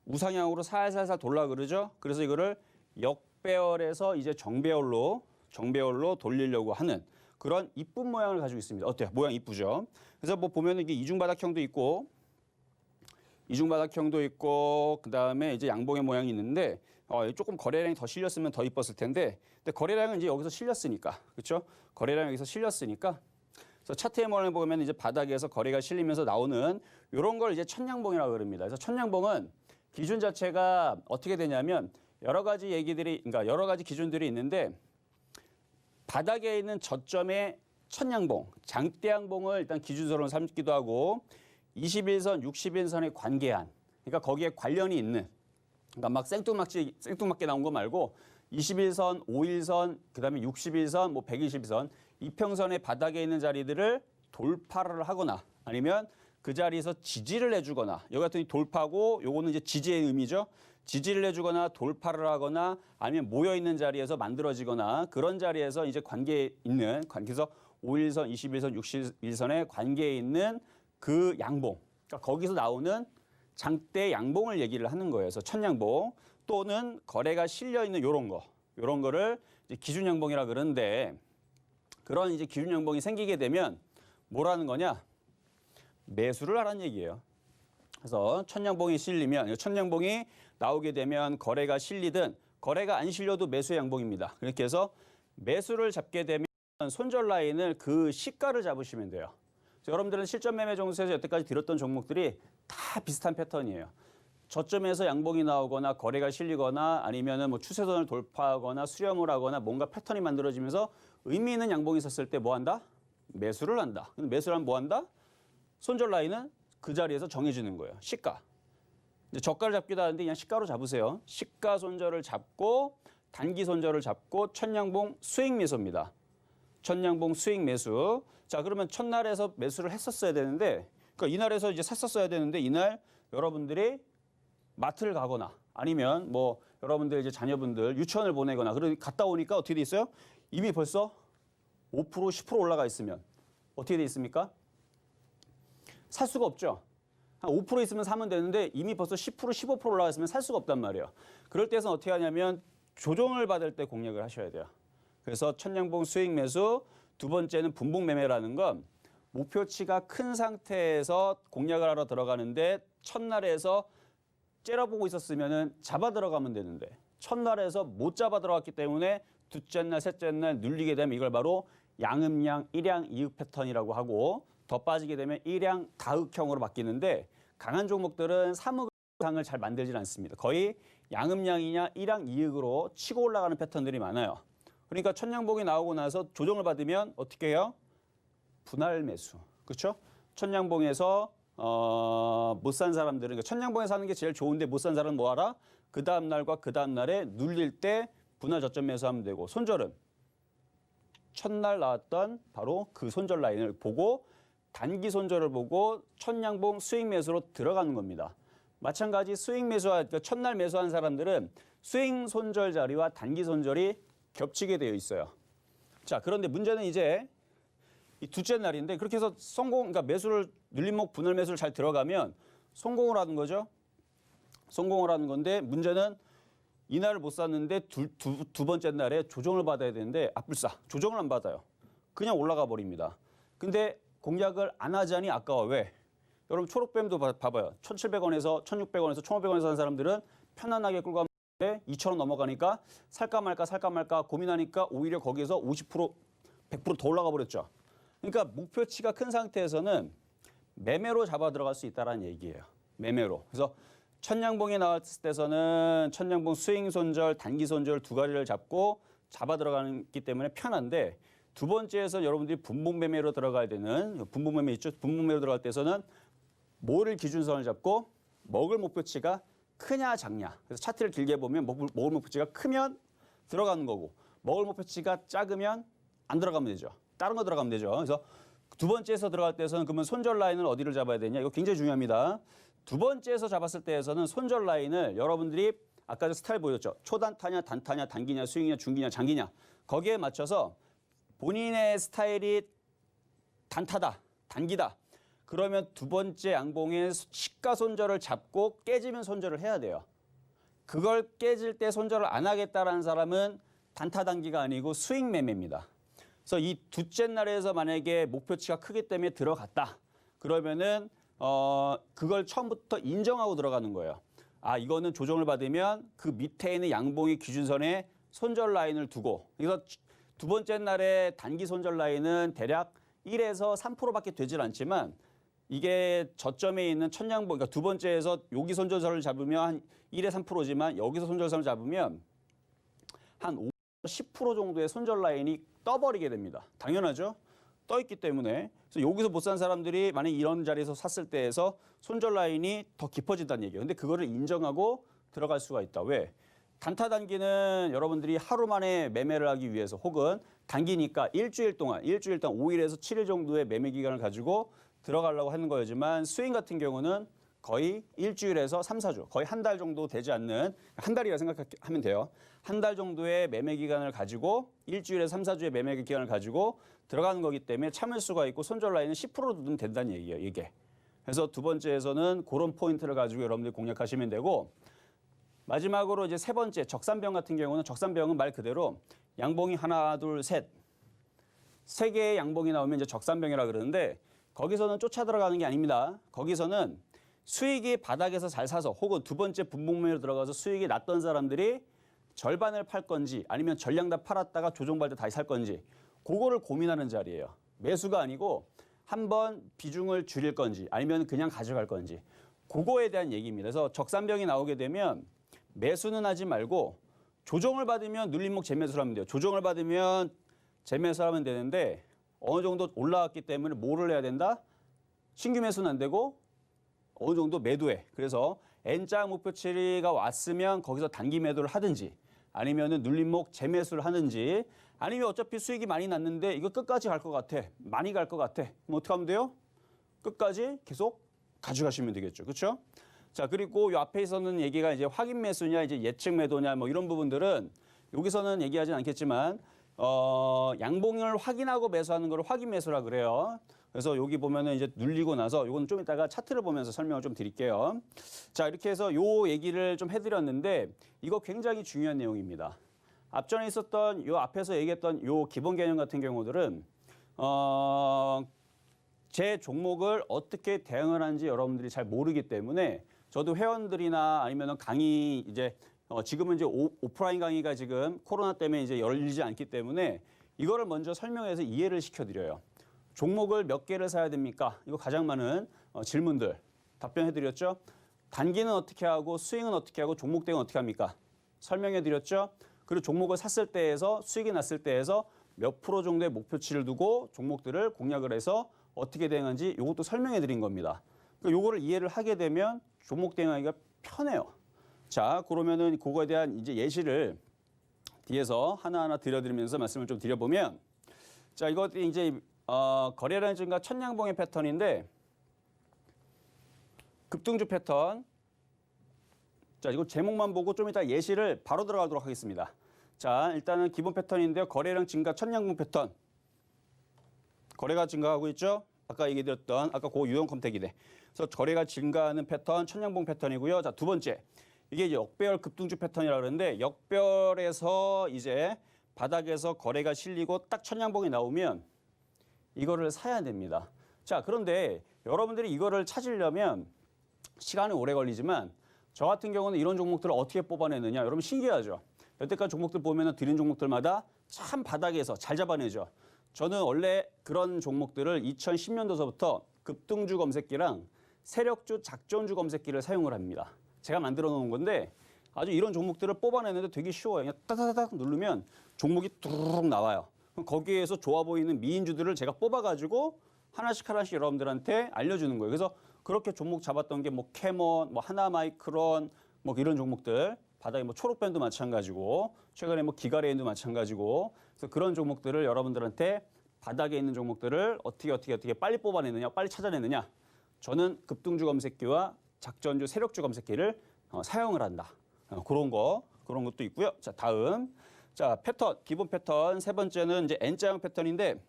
우상향으로 살살살 돌라 그러죠. 그래서 이거를 역배열에서 이제 정배열로 돌리려고 하는 그런 이쁜 모양을 가지고 있습니다. 어때요? 모양 이쁘죠? 그래서 뭐 보면 이게 이중바닥형도 있고 그다음에 이제 양봉의 모양이 있는데 조금 거래량이 더 실렸으면 더 이뻤을 텐데 근데 거래량은 이제 여기서 실렸으니까 그렇죠? 거래량이 여기서 실렸으니까 그래서 차트의 모양을 보면 이제 바닥에서 거래가 실리면서 나오는 이런 걸 이제 천냥봉이라고 그럽니다. 그래서 천냥봉은 기준 자체가 어떻게 되냐면 여러 가지 기준들이 있는데 바닥에 있는 저점의 천냥봉, 장대양봉을 일단 기준선으로 삼기도 하고 21선, 60일선의 관계한, 그러니까 거기에 관련이 있는, 그러니까 막 생뚱맞게 나온 거 말고 21선, 5일선, 그다음에 60일선, 뭐 120선, 이평선의 바닥에 있는 자리들을 돌파를 하거나 아니면 그 자리에서 지지를 해주거나 여기 같은 돌파고 요거는 이제 지지의 의미죠. 지지를 해주거나 돌파를 하거나 아니면 모여 있는 자리에서 만들어지거나 그런 자리에서 이제 관계에 있는 관계에서 5일선, 21선, 61선의 관계에 있는 그 양봉. 그러니까 거기서 나오는 장대 양봉을 얘기를 하는 거예요. 그래서 천양봉 또는 거래가 실려 있는 요런 거. 요런 거를 이제 기준 양봉이라 그러는데 그런 이제 기준 양봉이 생기게 되면 뭐라는 거냐? 매수를 하라는 얘기예요. 그래서 천양봉이 실리면 천양봉이 나오게 되면 거래가 실리든 거래가 안 실려도 매수의 양봉입니다. 그렇게 해서 매수를 잡게 되면 손절 라인을 그 시가를 잡으시면 돼요. 여러분들은 실전 매매 정수에서 여태까지 들었던 종목들이 다 비슷한 패턴이에요. 저점에서 양봉이 나오거나 거래가 실리거나 아니면은 뭐 추세선을 돌파하거나 수렴을 하거나 뭔가 패턴이 만들어지면서 의미 있는 양봉이 있었을 때 뭐 한다? 매수를 한다. 근데 매수를 하면 뭐 한다? 손절 라인은 그 자리에서 정해지는 거예요. 시가. 이제 저가를 잡기도 하는데 그냥 시가로 잡으세요. 시가 손절을 잡고 단기 손절을 잡고 천양봉 수익 매수입니다. 천양봉 수익 매수. 자, 그러면 첫날에서 매수를 했었어야 되는데 그러니까 이날에서 이제 샀었어야 되는데 이날 여러분들이 마트를 가거나 아니면 뭐 여러분들 이제 자녀분들 유치원을 보내거나 그러고 갔다 오니까 어떻게 돼 있어요? 이미 벌써 5% 10% 올라가 있으면 어떻게 돼 있습니까? 살 수가 없죠. 한 5% 있으면 사면 되는데 이미 벌써 10% 15% 올라가 있으면 살 수가 없단 말이에요. 그럴 때는 어떻게 하냐면 조정을 받을 때 공략을 하셔야 돼요. 그래서 천양봉 수익 매수, 두 번째는 분봉 매매라는 건 목표치가 큰 상태에서 공략을 하러 들어가는데 첫날에서 째려보고 있었으면은 잡아 들어가면 되는데 첫날에서 못 잡아 들어갔기 때문에 둘째 날, 셋째 날 눌리게 되면 이걸 바로 양음양, 일양, 이윽 패턴이라고 하고 더 빠지게 되면 일양, 다흑형으로 바뀌는데 강한 종목들은 삼흑상을 잘 만들진 않습니다. 거의 양음양이냐 일양, 이윽으로 치고 올라가는 패턴들이 많아요. 그러니까 천양봉이 나오고 나서 조정을 받으면 어떻게 해요? 분할 매수. 그렇죠? 천양봉에서 못 산 사람들은 그러니까 천양봉에 사는 게 제일 좋은데 못 산 사람은 뭐 하라? 그 다음 날과 그 다음 날에 눌릴 때 분할 저점 매수하면 되고 손절은 첫날 나왔던 바로 그 손절 라인을 보고 단기 손절을 보고 천양봉 수익 매수로 들어가는 겁니다. 마찬가지 수익 매수와 그러니까 첫날 매수한 사람들은 수익 손절 자리와 단기 손절이 겹치게 되어 있어요. 자, 그런데 문제는 이제 이 둘째 날인데 그렇게 해서 그러니까 매수를 눌림목 분할 매수를 잘 들어가면 성공을 하는 거죠. 성공을 하는 건데 문제는 이날을 못 샀는데 두 번째 날에 조정을 받아야 되는데 불사 조정을 안 받아요. 그냥 올라가 버립니다. 근데 공략을 안 하자니 아까워. 왜? 여러분 초록뱀도 봐봐요. 1,700원에서 1,600원에서 1,500원에서 산 사람들은 편안하게 끌고 가는데 2,000원 넘어가니까 살까 말까 고민하니까 오히려 거기에서 50% 100% 더 올라가 버렸죠. 그러니까 목표치가 큰 상태에서는 매매로 잡아 들어갈 수 있다는 얘기예요. 매매로. 그래서 천양봉이 나왔을 때서는 천양봉 스윙 손절, 단기 손절 두 가지를 잡고 잡아 들어가기 때문에 편한데 두 번째에서 여러분들이 분봉 매매로 들어가야 되는 분봉 매매 있죠? 분봉 매매로 들어갈 때서는 뭐를 기준선을 잡고 먹을 목표치가 크냐 작냐. 그래서 차트를 길게 보면 먹을 목표치가 크면 들어가는 거고 먹을 목표치가 작으면 안 들어가면 되죠. 다른 거 들어가면 되죠. 그래서 두 번째에서 들어갈 때에서는 그러면 손절 라인을 어디를 잡아야 되냐? 이거 굉장히 중요합니다. 두 번째에서 잡았을 때에서는 손절 라인을 여러분들이 아까 저 스타일 보였죠? 초단타냐, 단타냐, 단기냐, 스윙이냐, 중기냐, 장기냐. 거기에 맞춰서 본인의 스타일이 단타다, 단기다. 그러면 두 번째 양봉의 시가 손절을 잡고 깨지면 손절을 해야 돼요. 그걸 깨질 때 손절을 안 하겠다라는 사람은 단타 단기가 아니고 스윙 매매입니다. 그래서 이 둘째 날에서 만약에 목표치가 크기 때문에 들어갔다. 그러면은 그걸 처음부터 인정하고 들어가는 거예요. 아, 이거는 조정을 받으면 그 밑에 있는 양봉의 기준선에 손절 라인을 두고 그래서 두 번째 날에 단기 손절 라인은 대략 1에서 3%밖에 되질 않지만 이게 저점에 있는 천양봉 그러니까 두 번째에서 여기 손절선을 잡으면 한 1에 3%지만 여기서 손절선을 잡으면 한 5, 10% 정도의 손절 라인이 떠버리게 됩니다. 당연하죠. 떠 있기 때문에 그래서 여기서 못 산 사람들이 만약 이런 자리에서 샀을 때에서 손절 라인이 더 깊어진다는 얘기예요. 근데 그거를 인정하고 들어갈 수가 있다. 왜? 단타 단기는 여러분들이 하루 만에 매매를 하기 위해서 혹은 단기니까 일주일 동안 5일에서 7일 정도의 매매 기간을 가지고 들어가려고 하는 거지만 스윙 같은 경우는 거의 일주일에서 3, 4주, 거의 한 달 정도 되지 않는 한 달이라 생각하면 돼요. 한 달 정도의 매매 기간을 가지고 일주일에서 3, 4주의 매매 기간을 가지고 들어가는 거기 때문에 참을 수가 있고 손절 라인은 10% 두면 된다는 얘기예요, 이게. 그래서 두 번째에서는 그런 포인트를 가지고 여러분들이 공략하시면 되고 마지막으로 이제 세 번째 적산병 같은 경우는 적산병은 말 그대로 양봉이 하나, 둘, 셋. 세 개의 양봉이 나오면 이제 적산병이라 그러는데 거기서는 쫓아 들어가는 게 아닙니다. 거기서는 수익이 바닥에서 잘 사서 혹은 두 번째 분봉매로 들어가서 수익이 났던 사람들이 절반을 팔 건지 아니면 전량 다 팔았다가 조정받을 때 다시 살 건지 그거를 고민하는 자리예요. 매수가 아니고 한번 비중을 줄일 건지 아니면 그냥 가져갈 건지 그거에 대한 얘기입니다. 그래서 적산병이 나오게 되면 매수는 하지 말고 조정을 받으면 눌림목 재매수를 하면 돼요. 조정을 받으면 재매수를 하면 되는데 어느 정도 올라왔기 때문에 뭐를 해야 된다? 신규 매수는 안 되고 어느 정도 매도해. 그래서 N자 목표치가 왔으면 거기서 단기 매도를 하든지 아니면은 눌림목 재매수를 하는지 아니면 어차피 수익이 많이 났는데 이거 끝까지 갈 것 같아. 많이 갈 것 같아. 그럼 어떻게 하면 돼요? 끝까지 계속 가져가시면 되겠죠. 그렇죠? 자, 그리고 이 앞에 있었는 얘기가 이제 확인 매수냐 이제 예측 매도냐 뭐 이런 부분들은 여기서는 얘기하진 않겠지만 양봉을 확인하고 매수하는 걸 확인 매수라 그래요. 그래서 여기 보면은 이제 눌리고 나서 이건 좀 이따가 차트를 보면서 설명을 좀 드릴게요. 자, 이렇게 해서 요 얘기를 좀 해드렸는데 이거 굉장히 중요한 내용입니다. 앞전에 있었던 요 앞에서 얘기했던 요 기본 개념 같은 경우들은 제 종목을 어떻게 대응을 하는지 여러분들이 잘 모르기 때문에 저도 회원들이나 아니면 강의 이제 지금은 이제 오프라인 강의가 지금 코로나 때문에 이제 열리지 않기 때문에 이거를 먼저 설명해서 이해를 시켜드려요. 종목을 몇 개를 사야 됩니까? 이거 가장 많은 질문들 답변해드렸죠. 단기는 어떻게 하고 스윙은 어떻게 하고 종목 대응 어떻게 합니까? 설명해드렸죠. 그리고 종목을 샀을 때에서 수익이 났을 때에서 몇 프로 정도의 목표치를 두고 종목들을 공략을 해서 어떻게 대응하는지 이것도 설명해드린 겁니다. 그러니까 이거를 이해를 하게 되면 종목 대응하기가 편해요. 자, 그러면은 그거에 대한 이제 예시를 뒤에서 하나하나 드려드리면서 말씀을 좀 드려보면 자, 이것도 이제 거래량 증가 천양봉의 패턴인데 급등주 패턴. 자, 이거 제목만 보고 좀 이따 예시를 바로 들어가도록 하겠습니다. 자, 일단은 기본 패턴인데요. 거래량 증가 천양봉 패턴. 거래가 증가하고 있죠. 아까 얘기드렸던 아까 그 유형 컨택이네. 그래서 거래가 증가하는 패턴 천양봉 패턴이고요. 자, 두 번째. 이게 이제 역배열 급등주 패턴이라고 그러는데 역별에서 이제 바닥에서 거래가 실리고 딱 천양봉이 나오면 이거를 사야 됩니다. 자, 그런데 여러분들이 이거를 찾으려면 시간이 오래 걸리지만 저 같은 경우는 이런 종목들을 어떻게 뽑아내느냐. 여러분 신기하죠. 여태까지 종목들 보면은 드린 종목들마다 참 바닥에서 잘 잡아내죠. 저는 원래 그런 종목들을 2010년도서부터 급등주 검색기랑 세력주 작전주 검색기를 사용을 합니다. 제가 만들어 놓은 건데 아주 이런 종목들을 뽑아내는데 되게 쉬워요. 그냥 따다다닥 누르면 종목이 뚜루룩 나와요. 그럼 거기에서 좋아 보이는 미인주들을 제가 뽑아가지고 하나씩 여러분들한테 알려주는 거예요. 그래서 그렇게 종목 잡았던 게 뭐 캐몬, 뭐 하나마이크론, 뭐 이런 종목들 바닥에 뭐 초록밴도 마찬가지고 최근에 뭐 기가레인도 마찬가지고 그래서 그런 종목들을 여러분들한테 바닥에 있는 종목들을 어떻게 빨리 뽑아내느냐, 빨리 찾아내느냐. 저는 급등주 검색기와 작전주, 세력주 검색기를 사용을 한다. 그런 것도 있고요. 자, 다음. 자, 패턴, 기본 패턴. 세 번째는 이제 N자형 패턴인데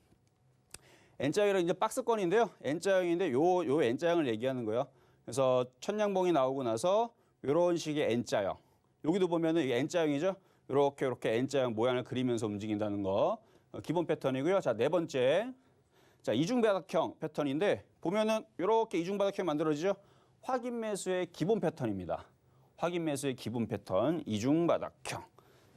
N자형이랑 이제 박스권인데요. N자형인데 요 N자형을 얘기하는 거예요. 그래서 천양봉이 나오고 나서 이런 식의 N자형. 여기도 보면은 이게 N자형이죠. 이렇게 N자형 모양을 그리면서 움직인다는 거. 기본 패턴이고요. 자, 네 번째. 자, 이중바닥형 패턴인데 보면은 이렇게 이중바닥형 만들어지죠. 확인 매수의 기본 패턴입니다. 확인 매수의 기본 패턴 이중바닥형.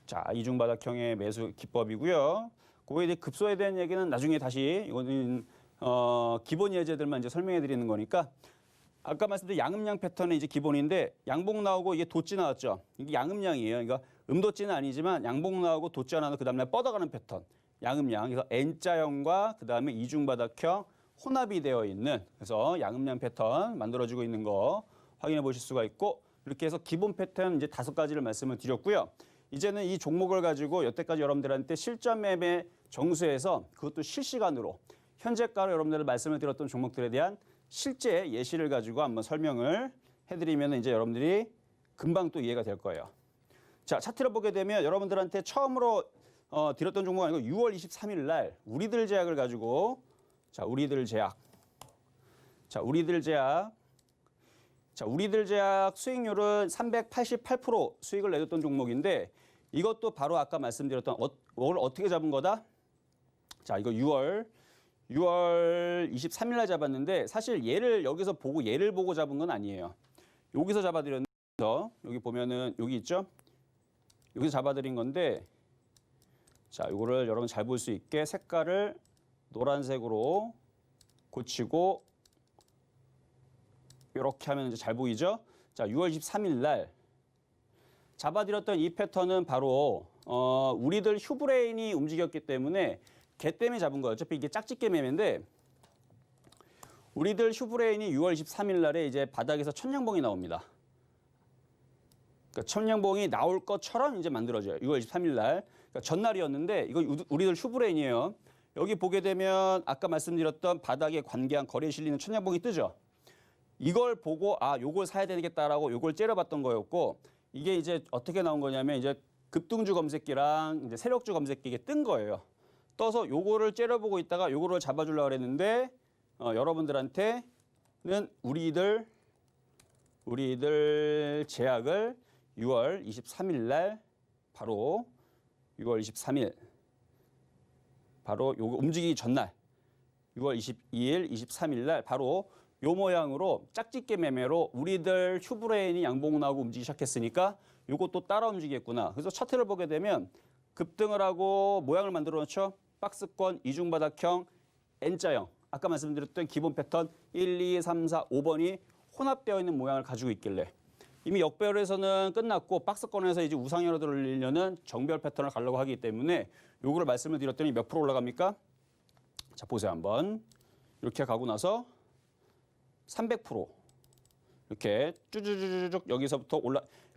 자, 이중바닥형의 매수 기법이고요. 그거에 대해 급소에 대한 얘기는 나중에 다시 이거는 기본 예제들만 이제 설명해 드리는 거니까 아까 말씀드린 양음양 패턴은 이제 기본인데 양봉 나오고 이게 도찌 나왔죠. 이게 양음양이에요. 그러니까 음도찌는 아니지만 양봉 나오고 도찌 하나 그 다음에 뻗어가는 패턴. 양음양. 그래서 N자형과 그 다음에 이중바닥형 혼합이 되어 있는 그래서 양음양 패턴 만들어지고 있는 거 확인해 보실 수가 있고 이렇게 해서 기본 패턴 이제 5가지를 말씀을 드렸고요. 이제는 이 종목을 가지고 여태까지 여러분들한테 실전 매매 정수해서 그것도 실시간으로 현재가로 여러분들 말씀을 드렸던 종목들에 대한 실제 예시를 가지고 한번 설명을 해드리면 이제 여러분들이 금방 또 이해가 될 거예요. 자, 차트를 보게 되면 여러분들한테 처음으로 드렸던 종목은 아니고 6월 23일 날 우리들 제약을 가지고 우리들 제약 수익률은 388% 수익을 내줬던 종목인데 이것도 바로 아까 말씀드렸던 이걸 어떻게 잡은 거다? 자, 이거 6월 23일 날 잡았는데 사실 얘를 보고 잡은 건 아니에요. 여기서 잡아드렸는데 여기 보면은 여기 있죠? 여기서 잡아드린 건데 자, 이거를 여러분 잘 볼 수 있게 색깔을 노란색으로 고치고 이렇게 하면 이제 잘 보이죠? 자, 6월 23일 날 잡아드렸던 이 패턴은 바로 우리들 휴브레인이 움직였기 때문에 걔 때문에 잡은 거예요. 어차피 이게 짝짓기 매매인데 우리들 휴브레인이 6월 23일 날에 이제 바닥에서 천냥봉이 나옵니다. 그러니까 천냥봉이 나올 것처럼 이제 만들어져요. 6월 23일 날. 그러니까 전날이었는데 이거 우리들 휴브레인이에요. 여기 보게 되면 아까 말씀드렸던 바닥에 관계한 거래에 실리는 천냥봉이 뜨죠. 이걸 보고 요걸 사야 되겠다라고 요걸 째려봤던 거였고 이게 이제 어떻게 나온 거냐면 이제 급등주 검색기랑 이제 세력주 검색기에 뜬 거예요. 떠서 요거를 째려보고 있다가 요거를 잡아주려고 그랬는데 여러분들한테는 우리들 제약을 6월 23일 날 바로 6월 23일 바로 요거 움직이기 전날 6월 22일, 23일 날 바로 요 모양으로 짝짓기 매매로 우리들 휴브레인이 양봉 나오고 움직이기 시작했으니까 요것도 따라 움직이겠구나. 그래서 차트를 보게 되면 급등을 하고 모양을 만들어 놓죠. 박스권 이중바닥형 N자형. 아까 말씀드렸던 기본 패턴 1, 2, 3, 4, 5번이 혼합되어 있는 모양을 가지고 있길래 이미 역배열에서는 끝났고 박스권에서 이제 우상향으로 돌리려는 정배열 패턴을 가려고 하기 때문에 요거를 말씀을 드렸더니 몇 프로 올라갑니까? 자, 보세요 한번. 이렇게 가고 나서 300% 이렇게 쭈쭈쭈쭈쭉 여기서부터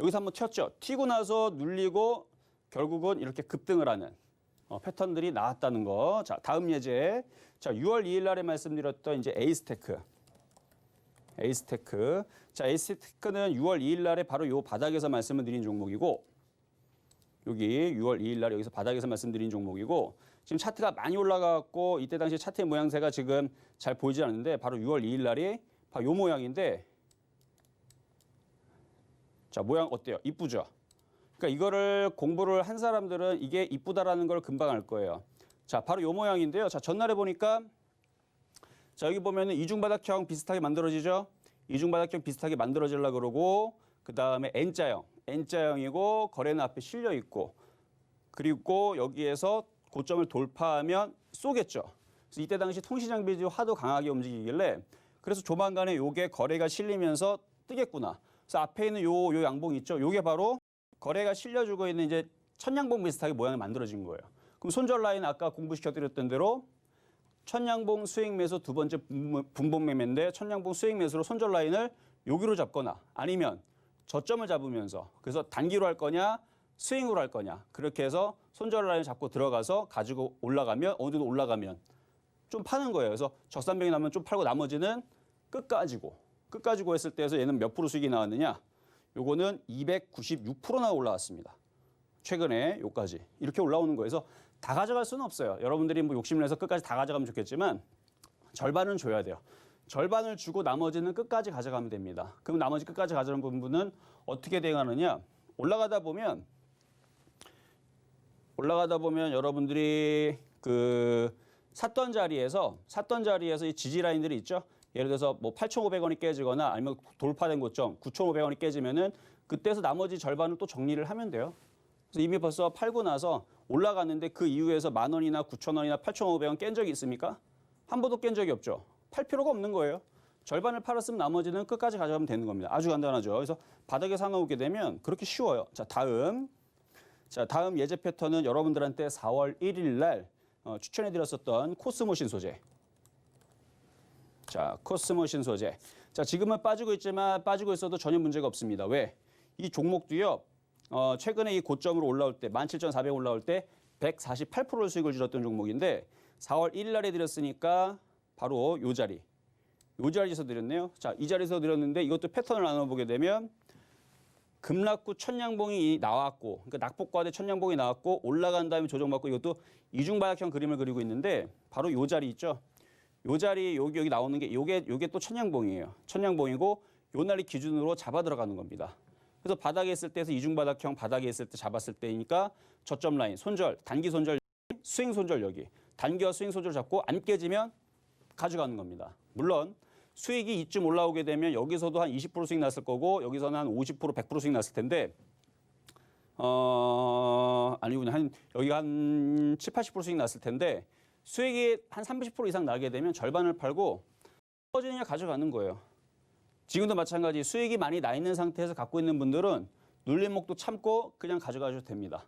여기서 한번 튀었죠. 튀고 나서 눌리고 결국은 이렇게 급등을 하는 패턴들이 나왔다는 거. 자, 다음 예제. 자, 6월 2일 날에 말씀드렸던 이제 에이스테크. 자, 에이스테크는 6월 2일 날에 바로 요 바닥에서 말씀을 드린 종목이고 여기 6월 2일 날 여기서 바닥에서 말씀드린 종목이고 지금 차트가 많이 올라가고 이때 당시 차트의 모양새가 지금 잘 보이지 않는데 바로 6월 2일 날이 바로 요 모양인데 자, 모양 어때요? 이쁘죠? 그러니까 이거를 공부를 한 사람들은 이게 이쁘다라는 걸 금방 알 거예요. 자, 바로 요 모양인데요. 자, 전날에 보니까 자, 여기 보면은 이중바닥형 비슷하게 만들어지죠? 이중바닥형 비슷하게 만들어지려고 그러고 그다음에 N자형이고 거래는 앞에 실려 있고 그리고 여기에서 고점을 돌파하면 쏘겠죠. 그래서 이때 당시 통신장비들이 하도 강하게 움직이길래 그래서 조만간에 요게 거래가 실리면서 뜨겠구나. 그래서 앞에 있는 요 양봉 있죠? 요게 바로 거래가 실려주고 있는 이제 천양봉 비슷하게 모양이 만들어진 거예요. 그럼 손절 라인 아까 공부시켜드렸던 대로 천양봉 수익 매수 두 번째 분봉 매매인데 천양봉 수익 매수로 손절 라인을 여기로 잡거나 아니면 저점을 잡으면서 그래서 단기로 할 거냐 스윙으로 할 거냐 그렇게 해서 손절 라인을 잡고 들어가서 가지고 올라가면 어느 정도 올라가면 좀 파는 거예요. 그래서 적산병이 나면 좀 팔고 나머지는 끝까지고 했을 때에서 얘는 몇 프로 수익이 나왔느냐? 요거는 296%나 올라왔습니다. 최근에 요까지 이렇게 올라오는 거에서 다 가져갈 수는 없어요. 여러분들이 뭐 욕심을 내서 끝까지 다 가져가면 좋겠지만 절반은 줘야 돼요. 절반을 주고 나머지는 끝까지 가져가면 됩니다. 그럼 나머지 끝까지 가져가는 부분은 어떻게 대응하느냐? 올라가다 보면 여러분들이 그 샀던 자리에서 이 지지 라인들이 있죠. 예를 들어서 뭐 8,500원이 깨지거나 아니면 돌파된 고점 9,500원이 깨지면은 그때서 나머지 절반을 또 정리를 하면 돼요. 그래서 이미 벌써 팔고 나서 올라갔는데 그 이후에서 10,000원이나 9,000원이나 8,500원 깬 적이 있습니까? 한 번도 깬 적이 없죠. 팔 필요가 없는 거예요. 절반을 팔았으면 나머지는 끝까지 가져가면 되는 겁니다. 아주 간단하죠. 그래서 바닥에 사놓게 되면 그렇게 쉬워요. 자, 다음 예제 패턴은 여러분들한테 4월 1일 날 추천해드렸었던 코스모신 소재. 자, 코스모신 소재. 자, 지금은 빠지고 있지만 빠지고 있어도 전혀 문제가 없습니다. 왜? 이 종목도요. 최근에 이 고점으로 올라올 때 17,400 올라올 때 148%를 수익을 줄였던 종목인데 4월 1일 날에 드렸으니까 바로 요 자리에서 드렸네요. 자, 이 자리에서 드렸는데 이것도 패턴을 나눠보게 되면 급락구 천냥봉이 나왔고, 그러니까 낙폭과대 천냥봉이 나왔고 올라간 다음에 조정받고 이것도 이중바닥형 그림을 그리고 있는데 바로 요 자리 있죠. 요 자리 여기 나오는 게 요게 또 천냥봉이에요. 천냥봉이고 요 날이 기준으로 잡아 들어가는 겁니다. 그래서 바닥에 있을 때에서 이중바닥형 바닥에 있을 때 잡았을 때니까 저점 라인, 손절, 단기 손절, 스윙 손절 여기. 단기와 스윙 손절 잡고 안 깨지면 가져가는 겁니다. 물론 수익이 이쯤 올라오게 되면 여기서도 한 20% 수익 났을 거고 여기서는 한 50%, 100% 수익 났을 텐데 아니군요. 여기가 한 7, 80% 수익 났을 텐데 수익이 한 30% 이상 나게 되면 절반을 팔고 터지느냐 가져가는 거예요. 지금도 마찬가지 수익이 많이 나 있는 상태에서 갖고 있는 분들은 눌림목도 참고 그냥 가져가셔도 됩니다.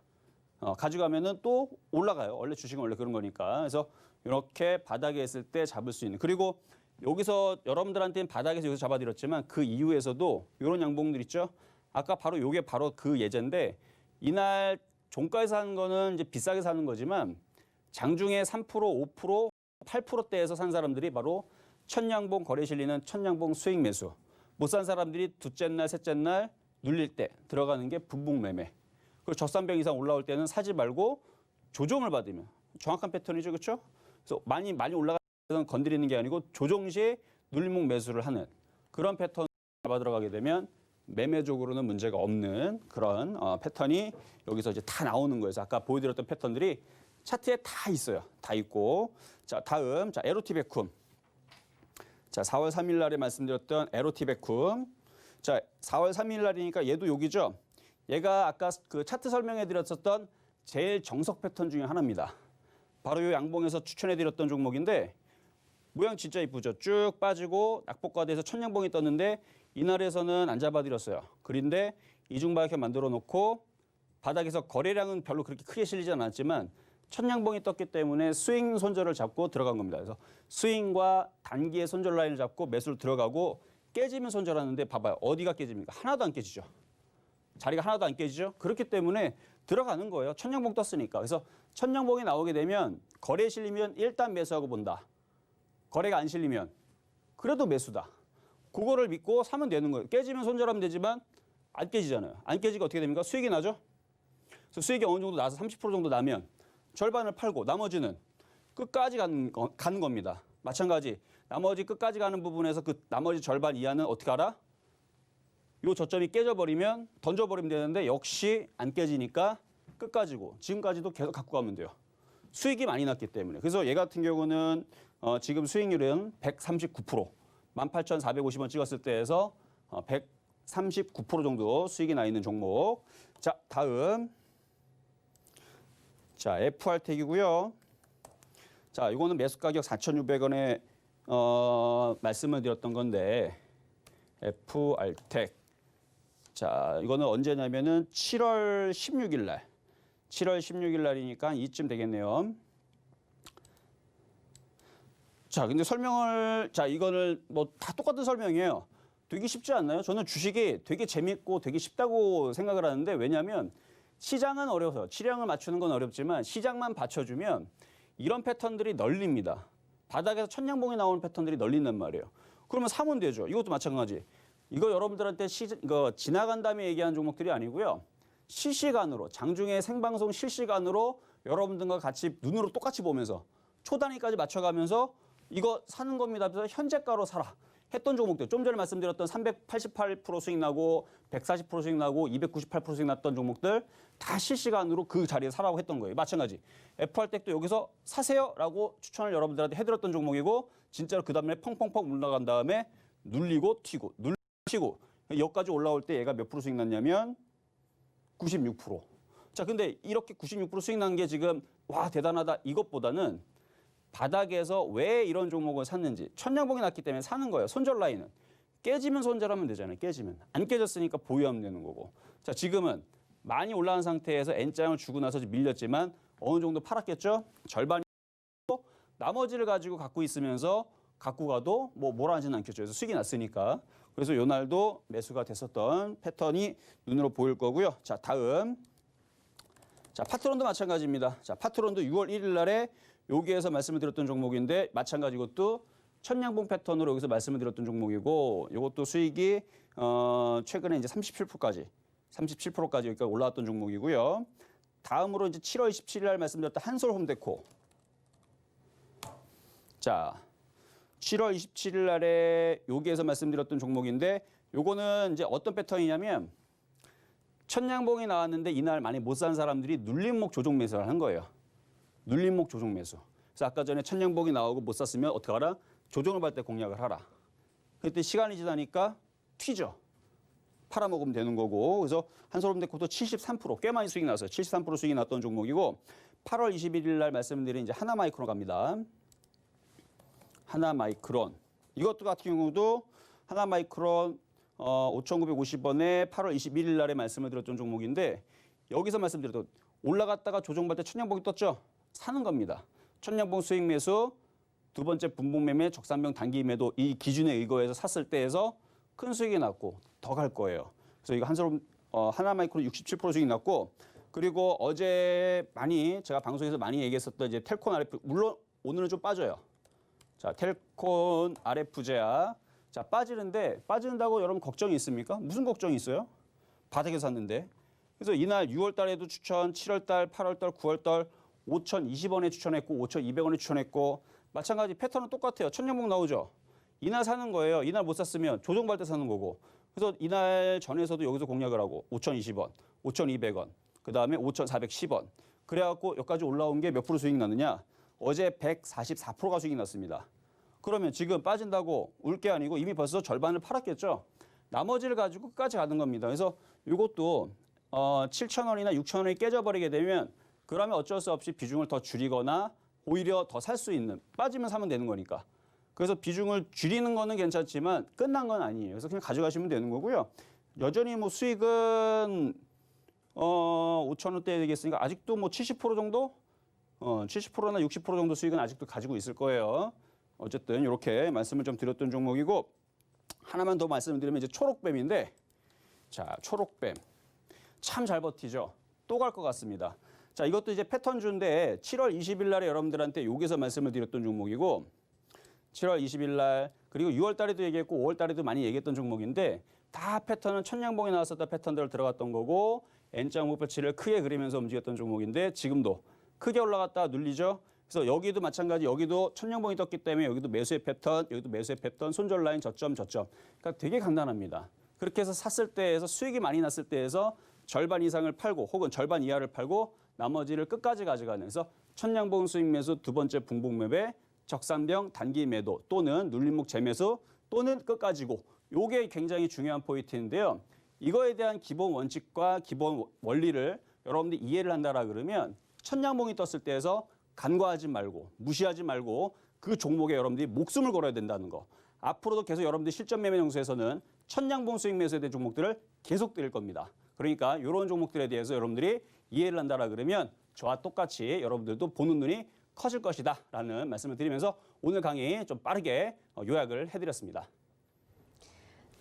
가져가면은 또 올라가요. 원래 주식은 원래 그런 거니까. 그래서 이렇게 바닥에 있을 때 잡을 수 있는. 그리고 여기서 여러분들한테는 바닥에서 여기서 잡아드렸지만 그 이후에서도 이런 양봉들 있죠. 아까 바로 요게 바로 그 예제인데 이날 종가에서 사는 거는 이제 비싸게 사는 거지만 장중에 3%, 5%, 8%대에서 산 사람들이 바로 천냥봉 거래 실리는 천냥봉 수익 매수. 못 산 사람들이 둘째 날, 셋째 날 눌릴 때 들어가는 게 분봉 매매. 그리고 저300 이상 올라올 때는 사지 말고 조정을 받으면 정확한 패턴이죠, 그렇죠? 그래서 많이 올라가는 건드리는 게 아니고 조정 시에 눌림목 매수를 하는 그런 패턴 잡아 들어가게 되면 매매적으로는 문제가 없는 그런 패턴이 여기서 이제 다 나오는 거예요. 그래서 아까 보여드렸던 패턴들이 차트에 다 있어요. 다 있고. 자, 다음 에로티 베쿰. 자, 4월 3일 날에 말씀드렸던 에로티 베쿰. 자, 4월 3일 날이니까 얘도 여기죠. 얘가 아까 그 차트 설명해 드렸었던 제일 정석 패턴 중에 하나입니다. 바로 이 양봉에서 추천해 드렸던 종목인데 모양 진짜 이쁘죠. 쭉 빠지고 낙폭과대에서 천냥봉이 떴는데 이날에서는 안 잡아드렸어요. 그런데 이중바닥형 만들어 놓고 바닥에서 거래량은 별로 그렇게 크게 실리지 않았지만 천냥봉이 떴기 때문에 스윙 손절을 잡고 들어간 겁니다. 그래서 스윙과 단기의 손절 라인을 잡고 매수를 들어가고 깨지면 손절하는데 봐봐요. 어디가 깨집니까? 하나도 안 깨지죠. 자리가 하나도 안 깨지죠. 그렇기 때문에 들어가는 거예요. 천냥봉 떴으니까. 그래서 천냥봉이 나오게 되면 거래에 실리면 일단 매수하고 본다. 거래가 안 실리면 그래도 매수다. 그거를 믿고 사면 되는 거예요. 깨지면 손절하면 되지만 안 깨지잖아요. 안 깨지고 어떻게 됩니까? 수익이 나죠. 그래서 수익이 어느 정도 나서 30% 정도 나면 절반을 팔고 나머지는 끝까지 가는 겁니다. 마찬가지 나머지 끝까지 가는 부분에서 그 나머지 절반 이하는 어떻게 알아? 요 저점이 깨져버리면 던져버리면 되는데 역시 안 깨지니까 끝까지고 지금까지도 계속 갖고 가면 돼요. 수익이 많이 났기 때문에. 그래서 얘 같은 경우는 지금 수익률은 139%, 18,450원 찍었을 때에서 139% 정도 수익이 나 있는 종목. 자, 다음. 자, FR텍이고요. 자, 이거는 매수 가격 4,600원에 말씀을 드렸던 건데 FR텍. 자, 이거는 언제냐면은 7월 16일 날. 7월 16일 날이니까 이쯤 되겠네요. 자, 근데 이거는 뭐 다 똑같은 설명이에요. 되게 쉽지 않나요? 저는 주식이 되게 재밌고 되게 쉽다고 생각을 하는데 왜냐하면 시장은 어려워서 치량을 맞추는 건 어렵지만 시장만 받쳐주면 이런 패턴들이 널립니다. 바닥에서 천냥봉이 나오는 패턴들이 널린단 말이에요. 그러면 사면 되죠. 이것도 마찬가지. 이거 여러분들한테 이거 지나간 다음에 얘기하는 종목들이 아니고요. 실시간으로 장중에 생방송 실시간으로 여러분들과 같이 눈으로 똑같이 보면서 초단위까지 맞춰가면서 이거 사는 겁니다. 그래서 현재가로 사라. 했던 종목들 좀 전에 말씀드렸던 388% 수익 나고 140% 수익 나고 298% 수익 났던 종목들 다 실시간으로 그 자리에 사라고 했던 거예요. 마찬가지 FR텍도 여기서 사세요라고 추천을 여러분들한테 해드렸던 종목이고 진짜로 그 다음에 펑펑펑 올라간 다음에 눌리고 튀고 튀고 여기까지 올라올 때 얘가 몇 프로 수익 났냐면 96%. 자, 근데 이렇게 96% 수익 난 게 지금 와 대단하다 이것보다는 바닥에서 왜 이런 종목을 샀는지 천냥봉이 났기 때문에 사는 거예요. 손절 라인은 깨지면 손절하면 되잖아요. 깨지면 안 깨졌으니까 보유하면 되는 거고. 자, 지금은 많이 올라간 상태에서 N장을 주고 나서 밀렸지만 어느 정도 팔았겠죠. 절반이 나머지를 가지고 갖고 있으면서 갖고 가도 뭐라 하지는 않겠죠. 그래서 수익이 났으니까. 그래서 요 날도 매수가 됐었던 패턴이 눈으로 보일 거고요. 자, 다음. 자, 파트론도 마찬가지입니다. 자, 파트론도 6월 1일 날에 여기에서 말씀을 드렸던 종목인데 마찬가지 이것도 천냥봉 패턴으로 여기서 말씀을 드렸던 종목이고 이것도 수익이 최근에 이제 37%까지 여기까지 올라왔던 종목이고요. 다음으로 이제 7월 27일 날 말씀드렸던 한솔홈데코. 자, 7월 27일 날에 여기에서 말씀드렸던 종목인데 요거는 이제 어떤 패턴이냐면 천냥봉이 나왔는데 이날 많이 못 산 사람들이 눌림목 조정 매수를 한 거예요. 눌림목 조정 매수. 그래서 아까 전에 천냥봉이 나오고 못 샀으면 어떻게 하라? 조정을 받을 때 공략을 하라. 그때 시간이 지나니까 튀죠. 팔아먹으면 되는 거고. 그래서 한솔홈데코도 73%꽤 많이 수익 났어요. 73% 수익이 났던 종목이고 8월 21일 날 말씀드린 이제 하나마이크론 갑니다. 하나마이크론. 이것도 같은 경우도 하나마이크론 5,950원에 8월 21일 날에 말씀을 드렸던 종목인데 여기서 말씀드렸던 올라갔다가 조정받을 때 천냥봉이 떴죠. 사는 겁니다. 천냥봉 수익 매수, 두 번째 분봉 매매, 적산병 단기 매도 이 기준에 의거해서 샀을 때에서 큰 수익이 났고 더 갈 거예요. 그래서 이거 하나마이크론 67% 수익이 났고 그리고 어제 제가 방송에서 많이 얘기했었던 이제 텔콘 RF 물론 오늘은 좀 빠져요. 자, 텔콘 RF-제약 자 빠지는데 빠진다고 여러분 걱정이 있습니까? 무슨 걱정이 있어요? 바닥에서 샀는데. 그래서 이날 6월 달에도 추천, 7월 달, 8월 달, 9월 달 5,020원에 추천했고 5,200원에 추천했고 마찬가지 패턴은 똑같아요. 천냥봉 나오죠. 이날 사는 거예요. 이날 못 샀으면 조정받을 때 사는 거고. 그래서 이날 전에서도 여기서 공략을 하고 5,020원, 5,200원, 그다음에 5,410원. 그래갖고 여기까지 올라온 게 몇 프로 수익 났느냐? 어제 144%가 수익이 났습니다. 그러면 지금 빠진다고 울 게 아니고 이미 벌써 절반을 팔았겠죠. 나머지를 가지고 끝까지 가는 겁니다. 그래서 이것도 7,000원이나 6,000원이 깨져버리게 되면 그러면 어쩔 수 없이 비중을 더 줄이거나 오히려 더 살 수 있는 빠지면 사면 되는 거니까. 그래서 비중을 줄이는 거는 괜찮지만 끝난 건 아니에요. 그래서 그냥 가져가시면 되는 거고요. 여전히 뭐 수익은 5,000원대 되겠으니까 아직도 뭐 70% 정도 70%나 60% 정도 수익은 아직도 가지고 있을 거예요. 어쨌든 이렇게 말씀을 좀 드렸던 종목이고 하나만 더 말씀드리면 이제 초록뱀인데 자, 초록뱀 참 잘 버티죠. 또 갈 것 같습니다. 자, 이것도 이제 패턴주인데 7월 20일 날에 여러분들한테 여기서 말씀을 드렸던 종목이고 7월 20일 날 그리고 6월 달에도 얘기했고 5월 달에도 많이 얘기했던 종목인데 다 패턴은 천냥봉이 나왔었던 패턴대로 들어갔던 거고 N자 목표치를 크게 그리면서 움직였던 종목인데 지금도 크게 올라갔다가 눌리죠. 그래서 여기도 마찬가지 여기도 천냥봉이 떴기 때문에 여기도 매수의 패턴, 여기도 매수의 패턴, 손절 라인 저점. 그러니까 되게 간단합니다. 그렇게 해서 샀을 때에서 수익이 많이 났을 때에서 절반 이상을 팔고 혹은 절반 이하를 팔고 나머지를 끝까지 가져가는 그래서 천냥봉 수익 매수 두 번째 분봉 매매 적산병 단기 매도 또는 눌림목 재매수 또는 끝까지고 요게 굉장히 중요한 포인트인데요. 이거에 대한 기본 원칙과 기본 원리를 여러분들이 이해를 한다라 그러면 천냥봉이 떴을 때에서 간과하지 말고 무시하지 말고 그 종목에 여러분들이 목숨을 걸어야 된다는 거. 앞으로도 계속 여러분들 실전 매매 영수에서는 천냥봉 수익 매수에 대한 종목들을 계속 드릴 겁니다. 그러니까 이런 종목들에 대해서 여러분들이 이해를 한다라 그러면 저와 똑같이 여러분들도 보는 눈이 커질 것이다라는 말씀을 드리면서 오늘 강의 좀 빠르게 요약을 해드렸습니다.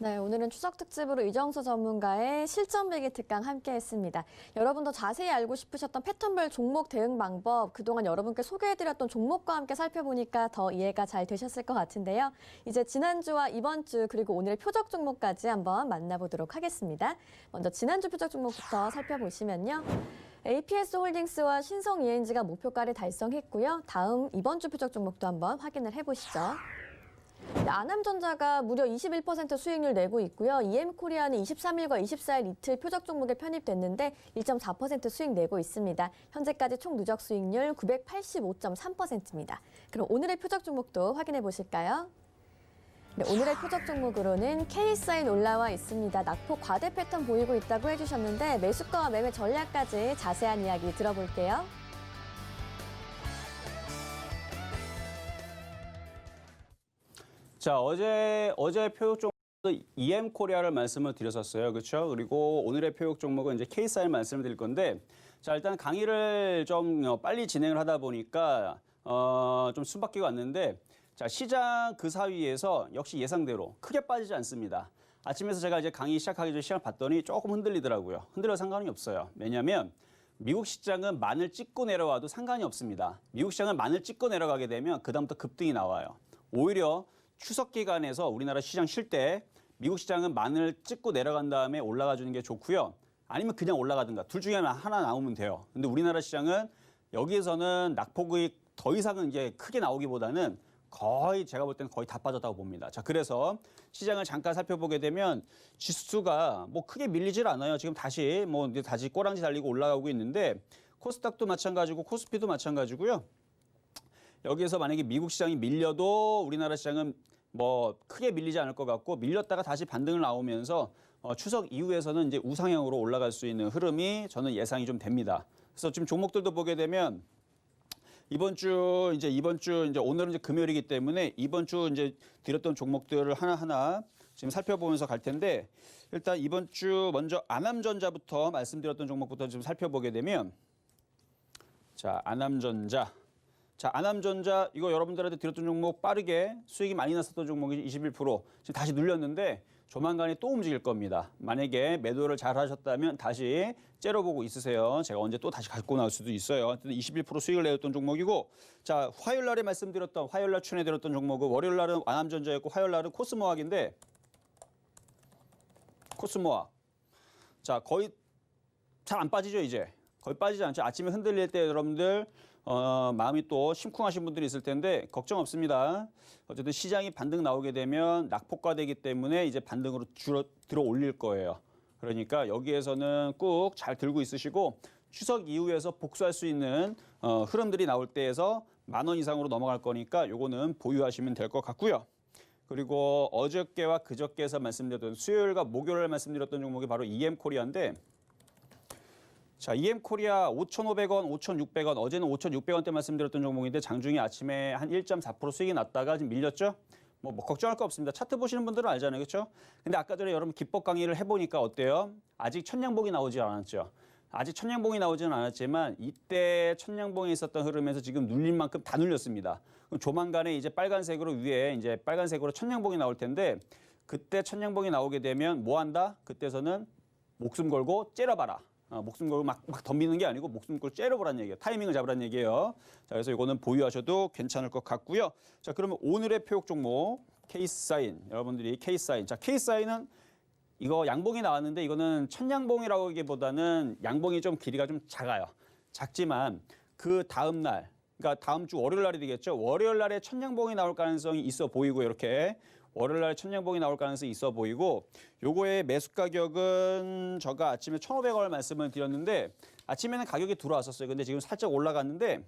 네, 오늘은 추석 특집으로 이정수 전문가의 실전 매매 특강 함께했습니다. 여러분도 자세히 알고 싶으셨던 패턴별 종목 대응 방법, 그동안 여러분께 소개해드렸던 종목과 함께 살펴보니까 더 이해가 잘 되셨을 것 같은데요. 이제 지난주와 이번 주 그리고 오늘의 표적 종목까지 한번 만나보도록 하겠습니다. 먼저 지난주 표적 종목부터 살펴보시면요. APS 홀딩스와 신성 ENG가 목표가를 달성했고요. 다음 이번 주 표적 종목도 한번 확인을 해보시죠. 아남전자가 무려 21% 수익률 내고 있고요. EM코리아는 23일과 24일 이틀 표적 종목에 편입됐는데 1.4% 수익 내고 있습니다. 현재까지 총 누적 수익률 985.3%입니다. 그럼 오늘의 표적 종목도 확인해 보실까요? 네, 오늘의 표적 종목으로는 K사인 올라와 있습니다. 낙폭 과대 패턴 보이고 있다고 해주셨는데 매수가와 매매 전략까지 자세한 이야기 들어볼게요. 자, 어제 표적 종목도 EM코리아를 말씀을 드렸었어요. 그렇죠? 그리고 오늘의 표적 종목은 이제 K사인 말씀을 드릴 건데 자, 일단 강의를 좀 빨리 진행을 하다 보니까 좀 숨바뀌고 왔는데 자, 시장 그 사이에서 역시 예상대로 크게 빠지지 않습니다. 아침에서 제가 이제 강의 시작하기 전에 시간을 봤더니 조금 흔들리더라고요. 흔들려 상관이 없어요. 왜냐하면 미국 시장은 만을 찍고 내려와도 상관이 없습니다. 미국 시장은 만을 찍고 내려가게 되면 그다음부터 급등이 나와요. 오히려 추석 기간에서 우리나라 시장 쉴 때 미국 시장은 만을 찍고 내려간 다음에 올라가 주는 게 좋고요. 아니면 그냥 올라가든가 둘 중에 하나 나오면 돼요. 근데 우리나라 시장은 여기에서는 낙폭이 더 이상은 이제 크게 나오기보다는 거의 제가 볼 때는 거의 다 빠졌다고 봅니다. 자, 그래서 시장을 잠깐 살펴보게 되면 지수가 뭐 크게 밀리질 않아요. 지금 다시 이제 다시 꼬랑지 달리고 올라가고 있는데 코스닥도 마찬가지고 코스피도 마찬가지고요. 여기에서 만약에 미국 시장이 밀려도 우리나라 시장은 뭐 크게 밀리지 않을 것 같고 밀렸다가 다시 반등을 나오면서 추석 이후에서는 이제 우상향으로 올라갈 수 있는 흐름이 저는 예상이 좀 됩니다. 그래서 지금 종목들도 보게 되면 이번 주 이제 오늘은 이제 금요일이기 때문에 이번 주 이제 드렸던 종목들을 하나하나 지금 살펴보면서 갈 텐데 일단 이번 주 먼저 아남전자부터 말씀드렸던 종목부터 좀 살펴보게 되면 자, 아남전자 이거 여러분들한테 드렸던 종목 빠르게 수익이 많이 났었던 종목이 21% 지금 다시 눌렸는데 조만간에 또 움직일 겁니다. 만약에 매도를 잘 하셨다면 다시 째려보고 있으세요. 제가 언제 또 다시 갖고 나올 수도 있어요. 하여튼 21% 수익을 내었던 종목이고 자, 화요일 날에 말씀드렸던 화요일 날 추천해드렸던 종목은 월요일 날은 아남전자였고 화요일 날은 코스모학인데 코스모학 자, 거의 잘 안 빠지죠 이제. 거의 빠지지 않죠. 아침에 흔들릴 때 여러분들 마음이 또 심쿵하신 분들이 있을 텐데 걱정 없습니다. 어쨌든 시장이 반등 나오게 되면 낙폭과되기 때문에 이제 반등으로 들어 올릴 거예요. 그러니까 여기에서는 꾹 잘 들고 있으시고 추석 이후에서 복수할 수 있는 흐름들이 나올 때에서 10,000원 이상으로 넘어갈 거니까 요거는 보유하시면 될 것 같고요. 그리고 어저께와 그저께에서 말씀드렸던 수요일과 목요일에 말씀드렸던 종목이 바로 EM코리아인데 자, EM코리아 5,500원, 5,600원, 어제는 5,600원대 말씀드렸던 종목인데 장중에 아침에 한 1.4% 수익이 났다가 지금 밀렸죠? 뭐 걱정할 거 없습니다. 차트 보시는 분들은 알잖아요. 그렇죠? 근데 아까 전에 여러분 기법 강의를 해보니까 어때요? 아직 천냥봉이 나오지 않았죠? 아직 천냥봉이 나오지는 않았지만 이때 천냥봉에 있었던 흐름에서 지금 눌린 만큼 다 눌렸습니다. 그럼 조만간에 이제 빨간색으로 위에 이제 빨간색으로 천냥봉이 나올 텐데 그때 천냥봉이 나오게 되면 뭐 한다? 그때서는 목숨 걸고 째려봐라. 목숨 걸고 막 덤비는 게 아니고 목숨 걸고 째려보라는 얘기예요. 타이밍을 잡으라는 얘기예요. 자, 그래서 이거는 보유하셔도 괜찮을 것 같고요. 자, 그러면 오늘의 표역 종목 K사인. 여러분들이 K사인. 자, K사인은 이거 양봉이 나왔는데 이거는 천양봉이라고 하기보다는 양봉이 좀 길이가 좀 작아요. 작지만 그 다음 날, 그러니까 다음 주 월요일 날이 되겠죠. 월요일 날에 천양봉이 나올 가능성이 있어 보이고 이렇게 월요일 날에 천양봉이 나올 가능성이 있어 보이고 요거의 매수 가격은 제가 아침에 1,500원을 말씀을 드렸는데 아침에는 가격이 들어왔었어요. 근데 지금 살짝 올라갔는데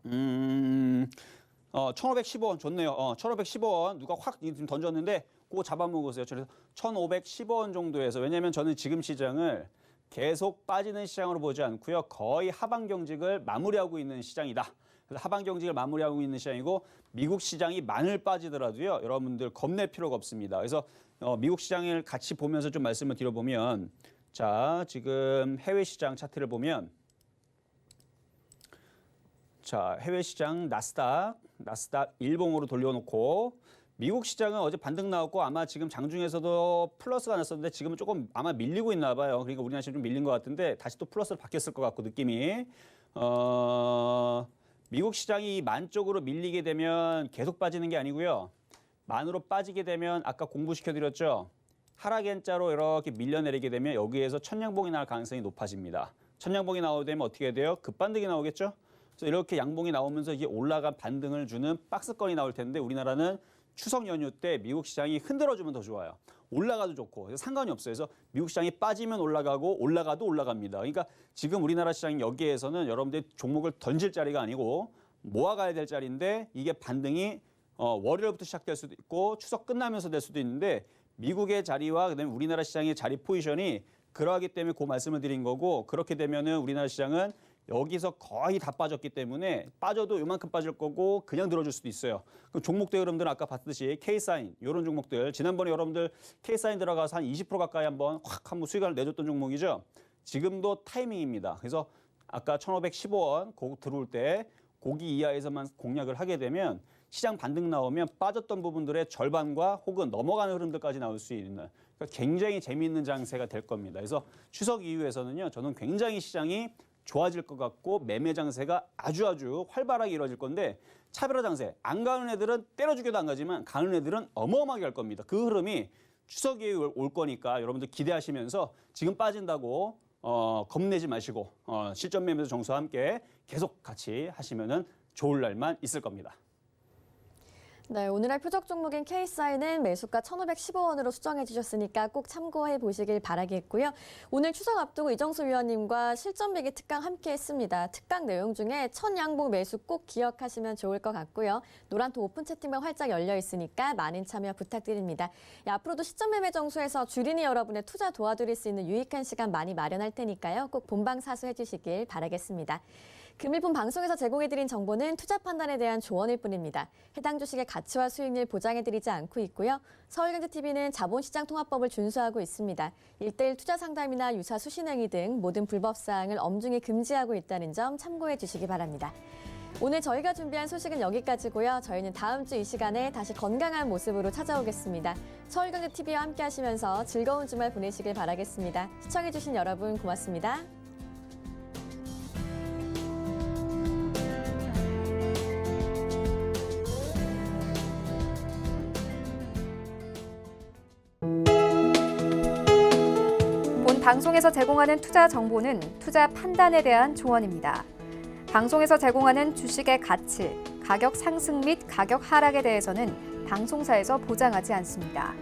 1,515원 좋네요. 1,515원 누가 확 던졌는데 그거 잡아먹으세요. 그래서 1,515원 정도에서 왜냐하면 저는 지금 시장을 계속 빠지는 시장으로 보지 않고요. 거의 하방 경직을 마무리하고 있는 시장이다. 그래서 하방 경직을 마무리하고 있는 시장이고 미국 시장이 만을 빠지더라도요. 여러분들 겁낼 필요가 없습니다. 그래서 미국 시장을 같이 보면서 좀 말씀을 드려보면 자, 지금 해외 시장 차트를 보면 자, 해외 시장 나스닥 일봉으로 돌려놓고 미국 시장은 어제 반등 나왔고 아마 지금 장중에서도 플러스가 났었는데 지금은 조금 아마 밀리고 있나 봐요. 그러니까 우리나라 시장 좀 밀린 것 같은데 다시 또 플러스로 바뀌었을 것 같고 느낌이 미국 시장이 만 쪽으로 밀리게 되면 계속 빠지는 게 아니고요. 만으로 빠지게 되면 아까 공부시켜드렸죠. 하락 N자로 이렇게 밀려내리게 되면 여기에서 천양봉이 나올 가능성이 높아집니다. 천양봉이 나오게 되면 어떻게 돼요? 급반등이 나오겠죠. 그래서 이렇게 양봉이 나오면서 이게 올라간 반등을 주는 박스권이 나올 텐데 우리나라는 추석 연휴 때 미국 시장이 흔들어주면 더 좋아요. 올라가도 좋고 그래서 상관이 없어요. 그래서 미국 시장이 빠지면 올라가고 올라가도 올라갑니다. 그러니까 지금 우리나라 시장 여기에서는 여러분들이 종목을 던질 자리가 아니고 모아가야 될 자리인데 이게 반등이 월요일부터 시작될 수도 있고 추석 끝나면서 될 수도 있는데 미국의 자리와 그다음에 우리나라 시장의 자리 포지션이 그러하기 때문에 그 말씀을 드린 거고 그렇게 되면은 우리나라 시장은 여기서 거의 다 빠졌기 때문에 빠져도 요만큼 빠질 거고 그냥 들어줄 수도 있어요. 그럼 종목들 여러분들은 아까 봤듯이 K사인 이런 종목들 지난번에 여러분들 K사인 들어가서 한 20% 가까이 한번 수익을 내줬던 종목이죠. 지금도 타이밍입니다. 그래서 아까 1,515원 고 들어올 때 고기 이하에서만 공략을 하게 되면 시장 반등 나오면 빠졌던 부분들의 절반과 혹은 넘어가는 흐름들까지 나올 수 있는 그러니까 굉장히 재미있는 장세가 될 겁니다. 그래서 추석 이후에서는요. 저는 굉장히 시장이 좋아질 것 같고 매매 장세가 아주 활발하게 이루어질 건데 차별화 장세 안 가는 애들은 때려 죽여도 안 가지만 가는 애들은 어마어마하게 갈 겁니다. 그 흐름이 추석에 올 거니까 여러분들 기대하시면서 지금 빠진다고 겁내지 마시고 실전 매매도 정수와 함께 계속 같이 하시면은 좋을 날만 있을 겁니다. 네, 오늘의 표적 종목인 KSI는 매수가 1,515원으로 수정해 주셨으니까 꼭 참고해 보시길 바라겠고요. 오늘 추석 앞두고 이정수 위원님과 실전 매기 특강 함께 했습니다. 특강 내용 중에 첫 양봉 매수 꼭 기억하시면 좋을 것 같고요. 노란톡 오픈 채팅방 활짝 열려 있으니까 많은 참여 부탁드립니다. 앞으로도 시점 매매 정수에서 주린이 여러분의 투자 도와드릴 수 있는 유익한 시간 많이 마련할 테니까요. 꼭 본방 사수해 주시길 바라겠습니다. 금일본 방송에서 제공해드린 정보는 투자 판단에 대한 조언일 뿐입니다. 해당 주식의 가치와 수익률 보장해드리지 않고 있고요. 서울경제TV는 자본시장통합법을 준수하고 있습니다. 1:1 투자 상담이나 유사 수신행위 등 모든 불법 사항을 엄중히 금지하고 있다는 점 참고해 주시기 바랍니다. 오늘 저희가 준비한 소식은 여기까지고요. 저희는 다음 주 이 시간에 다시 건강한 모습으로 찾아오겠습니다. 서울경제TV와 함께 하시면서 즐거운 주말 보내시길 바라겠습니다. 시청해주신 여러분 고맙습니다. 방송에서 제공하는 투자 정보는 투자 판단에 대한 조언입니다. 방송에서 제공하는 주식의 가치, 가격 상승 및 가격 하락에 대해서는 방송사에서 보장하지 않습니다.